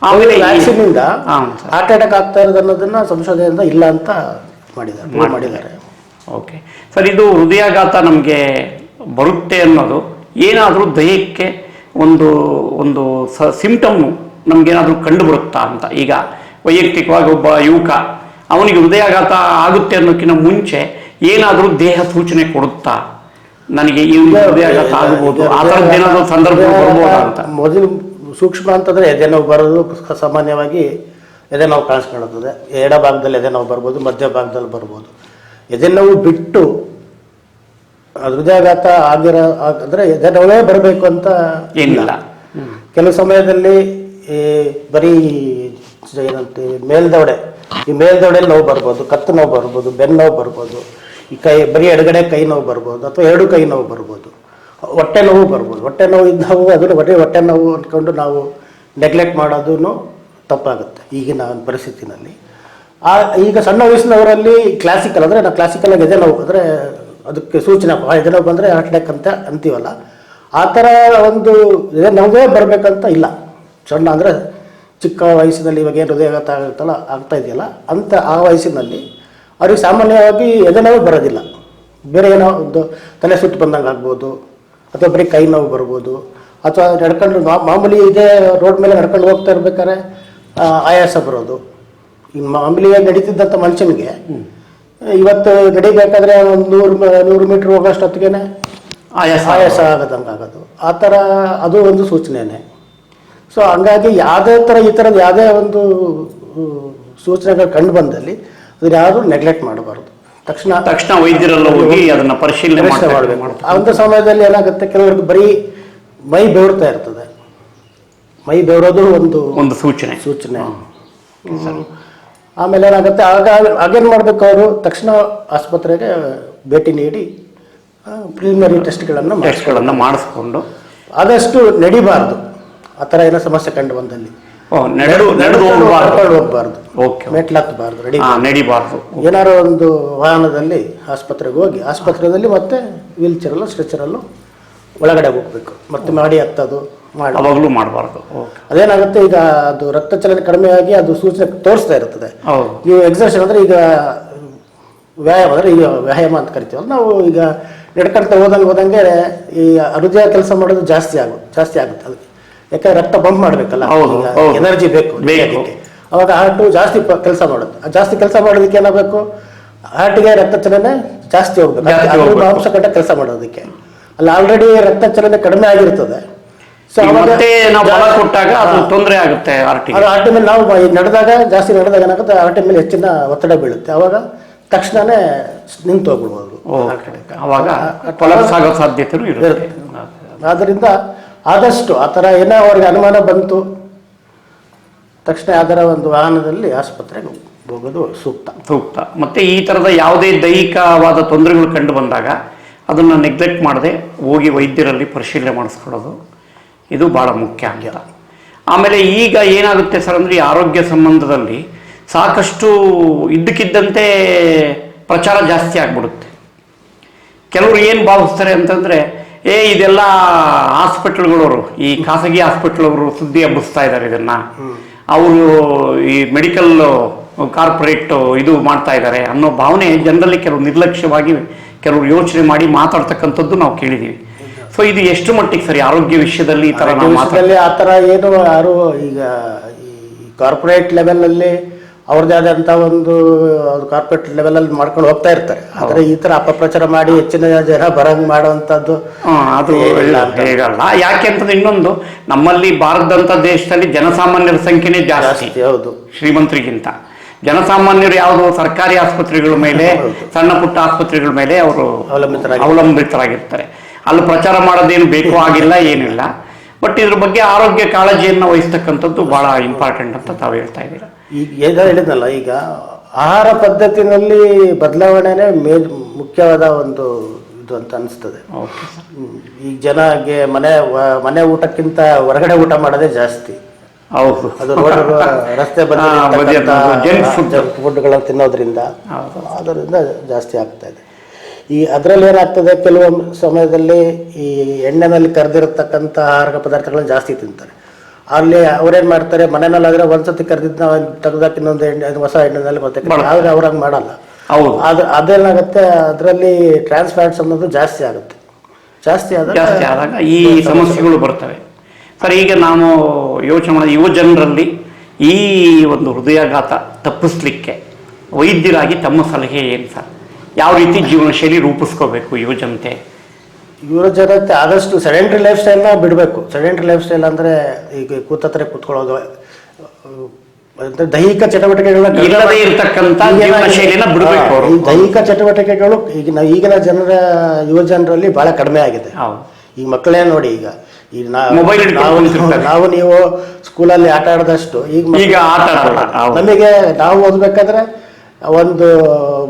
ಆಮೇಲೆ ವ್ಯಾಕ್ಸಿನಿಂದ ಹಾರ್ಟ್ ಅಟ್ಯಾಕ್ ಆಗ್ತಾ ಇರೋದು ಅನ್ನೋದನ್ನ ಸಂಶೋಧನೆಯಿಂದ ಇಲ್ಲ ಅಂತ ಮಾಡಿದ್ದಾರೆ. ಓಕೆ ಸರ್, ಇದು ಹೃದಯಾಘಾತ ನಮಗೆ ಬರುತ್ತೆ ಅನ್ನೋದು ಏನಾದರೂ ದೇಹಕ್ಕೆ ಒಂದು ಒಂದು ಸಿಂಪ್ಟಮ್ಮು ನಮಗೇನಾದರೂ ಕಂಡು ಬರುತ್ತಾ ಅಂತ. ಈಗ ವೈಯಕ್ತಿಕವಾಗಿ ಒಬ್ಬ ಯುವಕ ಅವನಿಗೆ ಹೃದಯಾಘಾತ ಆಗುತ್ತೆ ಅನ್ನೋಕ್ಕಿಂತ ಮುಂಚೆ ಏನಾದರೂ ದೇಹ ಸೂಚನೆ ಕೊಡುತ್ತಾ, ನನಗೆ ಈ ಹೃದಯಾಘಾತ ಆಗಬಹುದು, ಆ ಥರದ್ದು ಏನಾದರೂ ಸಂದರ್ಭ ಬರ್ಬೋದಾ ಅಂತ. ಮೊದಲು ಸೂಕ್ಷ್ಮ ಅಂತಂದರೆ ಎದೆ ನೋವು ಬರೋದು ಸಾಮಾನ್ಯವಾಗಿ ಎದೆ ನೋವು ಕಾಣಿಸ್ಕೊಳ್ಳುತ್ತದೆ. ಎಡ ಭಾಗದಲ್ಲಿ ಎದೆ ನೋವು ಬರ್ಬೋದು, ಮಧ್ಯ ಭಾಗದಲ್ಲಿ ಬರ್ಬೋದು. ಎದೆ ನೋವು ಬಿಟ್ಟು ಹೃದಯಾಘಾತ ಅಂದರೆ ಎದೆ ನೋವೇ ಬರಬೇಕು ಅಂತ ಏನಿಲ್ಲ. ಕೆಲವು ಸಮಯದಲ್ಲಿ ಬರೀ ಏನಂತೆ ಈ ಮೇಲ್ದವಡೆಯಲ್ಲಿ ನೋವು ಬರ್ಬೋದು, ಕತ್ತು ನೋವು ಬರ್ಬೋದು, ಬೆನ್ನು ನೋವು ಬರ್ಬೋದು, ಈ ಬರೀ ಎಡಗಡೆ ಕೈ ನೋವು ಬರ್ಬೋದು, ಅಥವಾ ಎರಡು ಕೈ ನೋವು ಬರ್ಬೋದು, ಹೊಟ್ಟೆ ನೋವು ಬರ್ಬೋದು. ಹೊಟ್ಟೆ ನೋವು ಇದ್ದವು ಅದನ್ನು ಬರೀ ಹೊಟ್ಟೆ ನೋವು ಅಂದ್ಕೊಂಡು ನಾವು ನೆಗ್ಲೆಕ್ಟ್ ಮಾಡೋದು ತಪ್ಪಾಗುತ್ತೆ ಈಗಿನ ಪರಿಸ್ಥಿತಿನಲ್ಲಿ. ಈಗ ಸಣ್ಣ ವಯಸ್ಸಿನವರಲ್ಲಿ ಕ್ಲಾಸಿಕಲ್ ಅಂದರೆ ನಾವು ಕ್ಲಾಸಿಕಲಾಗಿ ಎದೆ ನೋವು ಅಂದರೆ ಅದಕ್ಕೆ ಸೂಚನೆ ಎದೆ ನೋವು ಬಂದರೆ ಹಾರ್ಟ್ ಅಟ್ಯಾಕ್ ಅಂತ ಅಂತೀವಲ್ಲ, ಆ ಥರ ಒಂದು ಎದೆ ನೋವೇ ಬರಬೇಕಂತ ಇಲ್ಲ. ಸಣ್ಣ ಅಂದರೆ ಚಿಕ್ಕ ವಯಸ್ಸಿನಲ್ಲಿ ಇವಾಗ ಏನು ಹೃದಯಾಘಾತ ಆಗುತ್ತಲ್ಲ ಆಗ್ತಾ ಇದೆಯಲ್ಲ ಅಂತ ಆ ವಯಸ್ಸಿನಲ್ಲಿ ಅವ್ರಿಗೆ ಸಾಮಾನ್ಯವಾಗಿ ಎದೆ ನೋವು ಬರೋದಿಲ್ಲ. ಬೇರೆ ಏನೋ ಒಂದು ತಲೆ ಸುತ್ತು ಬಂದಂಗೆ ಆಗ್ಬೋದು, ಅಥವಾ ಬರೀ ಕೈ ನೋವು ಬರ್ಬೋದು, ಅಥವಾ ನಡ್ಕೊಂಡು ಮಾಮೂಲಿ ಇದೇ ರೋಡ್ ಮೇಲೆ ನಡ್ಕೊಂಡು ಹೋಗ್ತಾ ಇರ್ಬೇಕಾದ್ರೆ ಆಯಾಸ ಬರೋದು. ಇನ್ನು ಮಾಮೂಲಿಯಾಗಿ ನಡೀತಿದ್ದಂಥ ಮನುಷ್ಯನಿಗೆ ಇವತ್ತು ನಡಿಬೇಕಾದ್ರೆ ಒಂದು 100 ಮೀಟ್ರ್ ಹೋಗೋಷ್ಟೊತ್ತಿಗೆ ಆಯಾಸ ಆಗೋದಂಗೆ ಆಗೋದು, ಆ ಥರ ಅದು ಒಂದು ಸೂಚನೆಯೇ. ಸೊ ಹಂಗಾಗಿ ಈ ಥರದ ಯಾವುದೇ ಒಂದು ಸೂಚನೆಗಳು ಕಂಡು ಬಂದಲ್ಲಿ ಅದನ್ನ ಯಾರು ನೆಗ್ಲೆಕ್ಟ್ ಮಾಡಬಾರ್ದು. ತಕ್ಷಣ ವೈದ್ಯರೆಲ್ಲ ಹೋಗಿ ಅದನ್ನ ಪರಿಶೀಲನೆ ಮಾಡಬೇಕು. ಆ ಒಂದು ಸಮಯದಲ್ಲಿ ಏನಾಗುತ್ತೆ, ಕೆಲವರಿಗೆ ಬರೀ ಮೈ ಬೆವರ್ತಾ ಇರ್ತದೆ. ಮೈ ಬೆವರೋದು ಒಂದು ಸೂಚನೆ. ಆಮೇಲೆ ಏನಾಗುತ್ತೆ, ಆಗೇನು ಮಾಡಬೇಕು, ಅವರು ತಕ್ಷಣ ಆಸ್ಪತ್ರೆಗೆ ಭೇಟಿ ನೀಡಿ ಪ್ರಿಲಿಮಿನರಿ ಟೆಸ್ಟ್ಗಳನ್ನು ಮಾಡಿಸ್ಕೊಂಡು ಆದಷ್ಟು ನಡಿಬಾರ್ದು. ಆ ಥರ ಏನೋ ಸಮಸ್ಯೆ ಕಂಡು ಬಂದಲ್ಲಿ ಹೋಗ್ಬಾರ್ದು, ಮೆಟ್ಲತ್ತಬಾರ್ದು, ನಡಿಬಾರ್ದು. ಏನಾರು ಒಂದು ವಾಹನದಲ್ಲಿ ಆಸ್ಪತ್ರೆಗೆ ಹೋಗಿ ಆಸ್ಪತ್ರೆಯಲ್ಲಿ ಮತ್ತೆ ವೀಲ್ ಚೇರಲ್ಲೂ ಸ್ಟ್ರೆಚರಲ್ಲೂ ಒಳಗಡೆ ಹೋಗ್ಬೇಕು. ಮತ್ತೆ ಮಾಡಿ ಹತ್ತೋದು ಅವಾಗಲೂ ಮಾಡಬಾರ್ದು. ಅದೇನಾಗುತ್ತೆ, ಈಗ ಅದು ರಕ್ತ ಚಲನೆ ಕಡಿಮೆಯಾಗಿ ಅದು ಸೂಚನೆ ತೋರಿಸ್ತಾ ಇರ್ತದೆ. ನೀವು ಎಕ್ಸರ್ಸೈಸ್ ಅಂದರೆ ಈಗ ವ್ಯಾಯಾಮ ಅಂತ ಕರಿತೀವಲ್ಲ ನಾವು, ಈಗ ನಡ್ಕೊಂತ ಹೋದಂಗೆ ಈ ಹೃದಯ ಕೆಲಸ ಮಾಡೋದು ಜಾಸ್ತಿ ಆಗುತ್ತೆ ಅದಕ್ಕೆ. ಯಾಕಂದ್ರೆ ರಕ್ತ ಬಂಪ್ ಮಾಡಬೇಕಲ್ಲ, ಎನರ್ಜಿ ಬೇಕು ಅದಕ್ಕೆ. ಅವಾಗ ಹಾರ್ಟು ಜಾಸ್ತಿ ಕೆಲಸ ಮಾಡುತ್ತೆ. ಜಾಸ್ತಿ ಕೆಲಸ ಮಾಡೋದಕ್ಕೆ ಏನಾಗಬೇಕು, ಹಾರ್ಟಿಗೆ ರಕ್ತ ಚಲನೆ ಜಾಸ್ತಿ ಹೋಗ್ಬೇಕು, ಅಂಶ ಗಂಟೆ ಕೆಲಸ ಮಾಡೋದಕ್ಕೆ. ಅಲ್ಲಿ ಆಲ್ರೆಡಿ ರಕ್ತ ಚಲನೆ ಕಡಿಮೆ ಆಗಿರ್ತದೆ. ಸೊ ಕೊಟ್ಟಾಗ ಅದು ತೊಂದರೆ ಆಗುತ್ತೆ. ಹಾರ್ಟ್ ಮೇಲೆ ನಾವು ಜಾಸ್ತಿ ನಡೆದಾಗ ಏನಾಗುತ್ತೆ, ಹಾರ್ಟ್ ಮೇಲೆ ಹೆಚ್ಚಿನ ಒತ್ತಡ ಬೀಳುತ್ತೆ. ಅವಾಗ ತಕ್ಷಣನೇ ನಿಂತು ಹೋಗ್ಬಿಡ್ಬೋದು, ಸಾಧ್ಯತೆ ಇರುತ್ತೆ. ಆದ್ದರಿಂದ ಆದಷ್ಟು ಆ ಥರ ಏನೋ ಅವ್ರಿಗೆ ಅನುಮಾನ ಬಂತು ತಕ್ಷಣ ಅದರ ಒಂದು ವಾಹನದಲ್ಲಿ ಆಸ್ಪತ್ರೆಗೆ ಹೋಗೋದು ಸೂಕ್ತ. ಮತ್ತೆ ಈ ಥರದ ಯಾವುದೇ ದೈಹಿಕವಾದ ತೊಂದರೆಗಳು ಕಂಡು ಬಂದಾಗ ಅದನ್ನು ನೆಗ್ಲೆಕ್ಟ್ ಮಾಡದೆ ಹೋಗಿ ವೈದ್ಯರಲ್ಲಿ ಪರಿಶೀಲನೆ ಮಾಡಿಸ್ಕೊಳ್ಳೋದು ಇದು ಭಾಳ ಮುಖ್ಯ ಅಂತ. ಆಮೇಲೆ ಈಗ ಏನಾಗುತ್ತೆ ಸರ್ ಅಂದರೆ, ಆರೋಗ್ಯ ಸಂಬಂಧದಲ್ಲಿ ಸಾಕಷ್ಟು ಇದ್ದಕ್ಕಿದ್ದಂತೆ ಪ್ರಚಾರ ಜಾಸ್ತಿ ಆಗ್ಬಿಡುತ್ತೆ. ಕೆಲವರು ಏನು ಭಾವಿಸ್ತಾರೆ ಅಂತಂದರೆ, ಇದೆಲ್ಲ ಹಾಸ್ಪಿಟ್ಲ್ಗಳವರು, ಈ ಖಾಸಗಿ ಹಾಸ್ಪಿಟ್ಲವರು ಸುದ್ದಿ ಹಬ್ಬಿಸ್ತಾ ಇದ್ದಾರೆ ಇದನ್ನು, ಅವರು ಈ ಮೆಡಿಕಲ್ ಕಾರ್ಪೊರೇಟ್ ಇದು ಮಾಡ್ತಾ ಇದ್ದಾರೆ ಅನ್ನೋ ಭಾವನೆ ಜನರಲ್ಲಿ ಕೆಲವು ನಿರ್ಲಕ್ಷ್ಯವಾಗಿ ಕೆಲವರು ಯೋಚನೆ ಮಾಡಿ ಮಾತಾಡ್ತಕ್ಕಂಥದ್ದು ನಾವು ಕೇಳಿದ್ದೀವಿ. ಸೊ ಇದು ಎಷ್ಟು ಮಟ್ಟಿಗೆ ಸರಿ ಆರೋಗ್ಯ ವಿಷಯದಲ್ಲಿ ಈ ಥರ ಆ ಥರ ಏನು ಯಾರು ಈಗ ಈ ಕಾರ್ಪೊರೇಟ್ ಲೆವೆಲಲ್ಲಿ ಅವ್ರದ್ದೇ ಆದಂಥ ಒಂದು ಕಾರ್ಪೊರೇಟ್ ಲೆವೆಲಲ್ಲಿ ಮಾಡ್ಕೊಂಡು ಹೋಗ್ತಾ ಇರ್ತಾರೆ. ಆದರೆ ಈ ಥರ ಅಪಪ್ರಚಾರ ಮಾಡಿ ಹೆಚ್ಚಿನ ಜನ ಬರಂಗ್ ಮಾಡುವಂಥದ್ದು ಅದು ಹೇಗಲ್ಲ. ಯಾಕೆ ಅಂತಂದ್ರೆ, ಇನ್ನೊಂದು ನಮ್ಮಲ್ಲಿ ಭಾರತದಂಥ ದೇಶದಲ್ಲಿ ಜನಸಾಮಾನ್ಯರ ಸಂಖ್ಯೆನೇ ಜಾಸ್ತಿ. ಹೌದು, ಶ್ರೀಮಂತರಿಗಿಂತ ಜನಸಾಮಾನ್ಯರು ಯಾವುದು ಸರ್ಕಾರಿ ಆಸ್ಪತ್ರೆಗಳ ಮೇಲೆ, ಸಣ್ಣ ಪುಟ್ಟ ಆಸ್ಪತ್ರೆಗಳ ಮೇಲೆ ಅವರು ಅವಲಂಬಿತರಾಗಿರ್ತಾರೆ. ಅಲ್ಲಿ ಪ್ರಚಾರ ಮಾಡೋದೇನು ಬೇಕು ಆಗಿಲ್ಲ, ಏನಿಲ್ಲ. ಬಟ್ ಇದ್ರ ಬಗ್ಗೆ ಆರೋಗ್ಯ ಕಾಳಜಿಯನ್ನು ವಹಿಸ್ತಕ್ಕಂಥದ್ದು ಬಹಳ ಇಂಪಾರ್ಟೆಂಟ್ ಅಂತ ತಾವು ಹೇಳ್ತಾ ಇದ್ದೀರಾ. ಈಗ ಹೇಳಿದ್ನಲ್ಲ, ಈಗ ಆಹಾರ ಪದ್ಧತಿನಲ್ಲಿ ಬದಲಾವಣೆನೇ ಮುಖ್ಯವಾದ ಒಂದು ಇದು ಅಂತ ಅನಿಸ್ತದೆ. ಈಗ ಜನಗೆ ಮನೆ ಊಟಕ್ಕಿಂತ ಹೊರಗಡೆ ಊಟ ಮಾಡೋದೇ ಜಾಸ್ತಿ. ಹೌದು, ಅದು ರಸ್ತೆ ಫುಡ್ಗಳನ್ನು ತಿನ್ನೋದ್ರಿಂದ ಅದರಿಂದ ಜಾಸ್ತಿ ಆಗ್ತಾ ಇದೆ. ಅದರಲ್ಲಿ ಏನಾಗ್ತದೆ, ಕೆಲವೊಂದು ಸಮಯದಲ್ಲಿ ಈ ಎಣ್ಣೆನಲ್ಲಿ ಕರೆದಿರತಕ್ಕಂಥ ಆಹಾರ ಪದಾರ್ಥಗಳನ್ನ ಜಾಸ್ತಿ ತಿಂತಾರೆ. ಅಲ್ಲಿ ಅವ್ರೇನು ಮಾಡ್ತಾರೆ, ಮನೆಯಲ್ಲಾದರೆ ಒಂದ್ಸತಿ ಕರೆದಿದ್ದು ನಾವು ತೆಗೆದಾಕಿ ಇನ್ನೊಂದು ಎಣ್ಣೆ ಹೊಸ ಎಣ್ಣೆನಲ್ಲಿ ಮತ್ತೆ ಆದರೆ ಅವ್ರಂಗೆ ಮಾಡಲ್ಲ. ಅದೇನಾಗುತ್ತೆ, ಅದರಲ್ಲಿ ಟ್ರಾನ್ಸ್ ಫ್ಯಾಟ್ಸ್ ಅನ್ನೋದು ಜಾಸ್ತಿ ಆಗುತ್ತೆ. ಜಾಸ್ತಿ ಆದಾಗ ಈ ಸಮಸ್ಯೆಗಳು ಬರ್ತವೆ ಸರ್. ಈಗ ನಾವು ಯೋಚನೆ ಮಾಡಿದ ಯುವ ಜನರಲ್ಲಿ ಈ ಒಂದು ಹೃದಯಾಘಾತ ತಪ್ಪಿಸ್ಲಿಕ್ಕೆ ವೈದ್ಯರಾಗಿ ತಮ್ಮ ಸಲಹೆ ಏನು ಸರ್? ಯಾವ ರೀತಿ ಜೀವನ ಶೈಲಿ ರೂಪಿಸ್ಕೋಬೇಕು ಯುವ ಜನತೆ? ಆದಷ್ಟು ಸೆಡೆಂಟ್ರಿ ಲೈಫ್ ಸ್ಟೈಲ್ನ ಬಿಡಬೇಕು. ಸೆಡೆಂಟ್ರಿ ಲೈಫ್ ಸ್ಟೈಲ್ ಅಂದರೆ ಈಗ ಕೂತ್ಕೊಳ್ಳೋದು, ದೈಹಿಕ ಚಟುವಟಿಕೆಗಳನ್ನ ಇಲ್ಲದೇ ಇರತಕ್ಕಂಥ ಜೀವನ ಶೈಲಿನ ಬಿಡಬೇಕು. ಈ ದೈಹಿಕ ಚಟುವಟಿಕೆಗಳು ಈಗಿನ ಯುವ ಜನರಲ್ಲಿ ಬಹಳ ಕಡಿಮೆ ಆಗಿದೆ. ಈಗ ಮಕ್ಕಳೇ ನೋಡಿ, ಈಗ ನಾವು ನೀವು ಸ್ಕೂಲಲ್ಲಿ ಆಟ ಆಡದಷ್ಟು ಈಗ ನಮಗೆ ನಾವು ಓದ್ಬೇಕಾದ್ರೆ ಒಂದು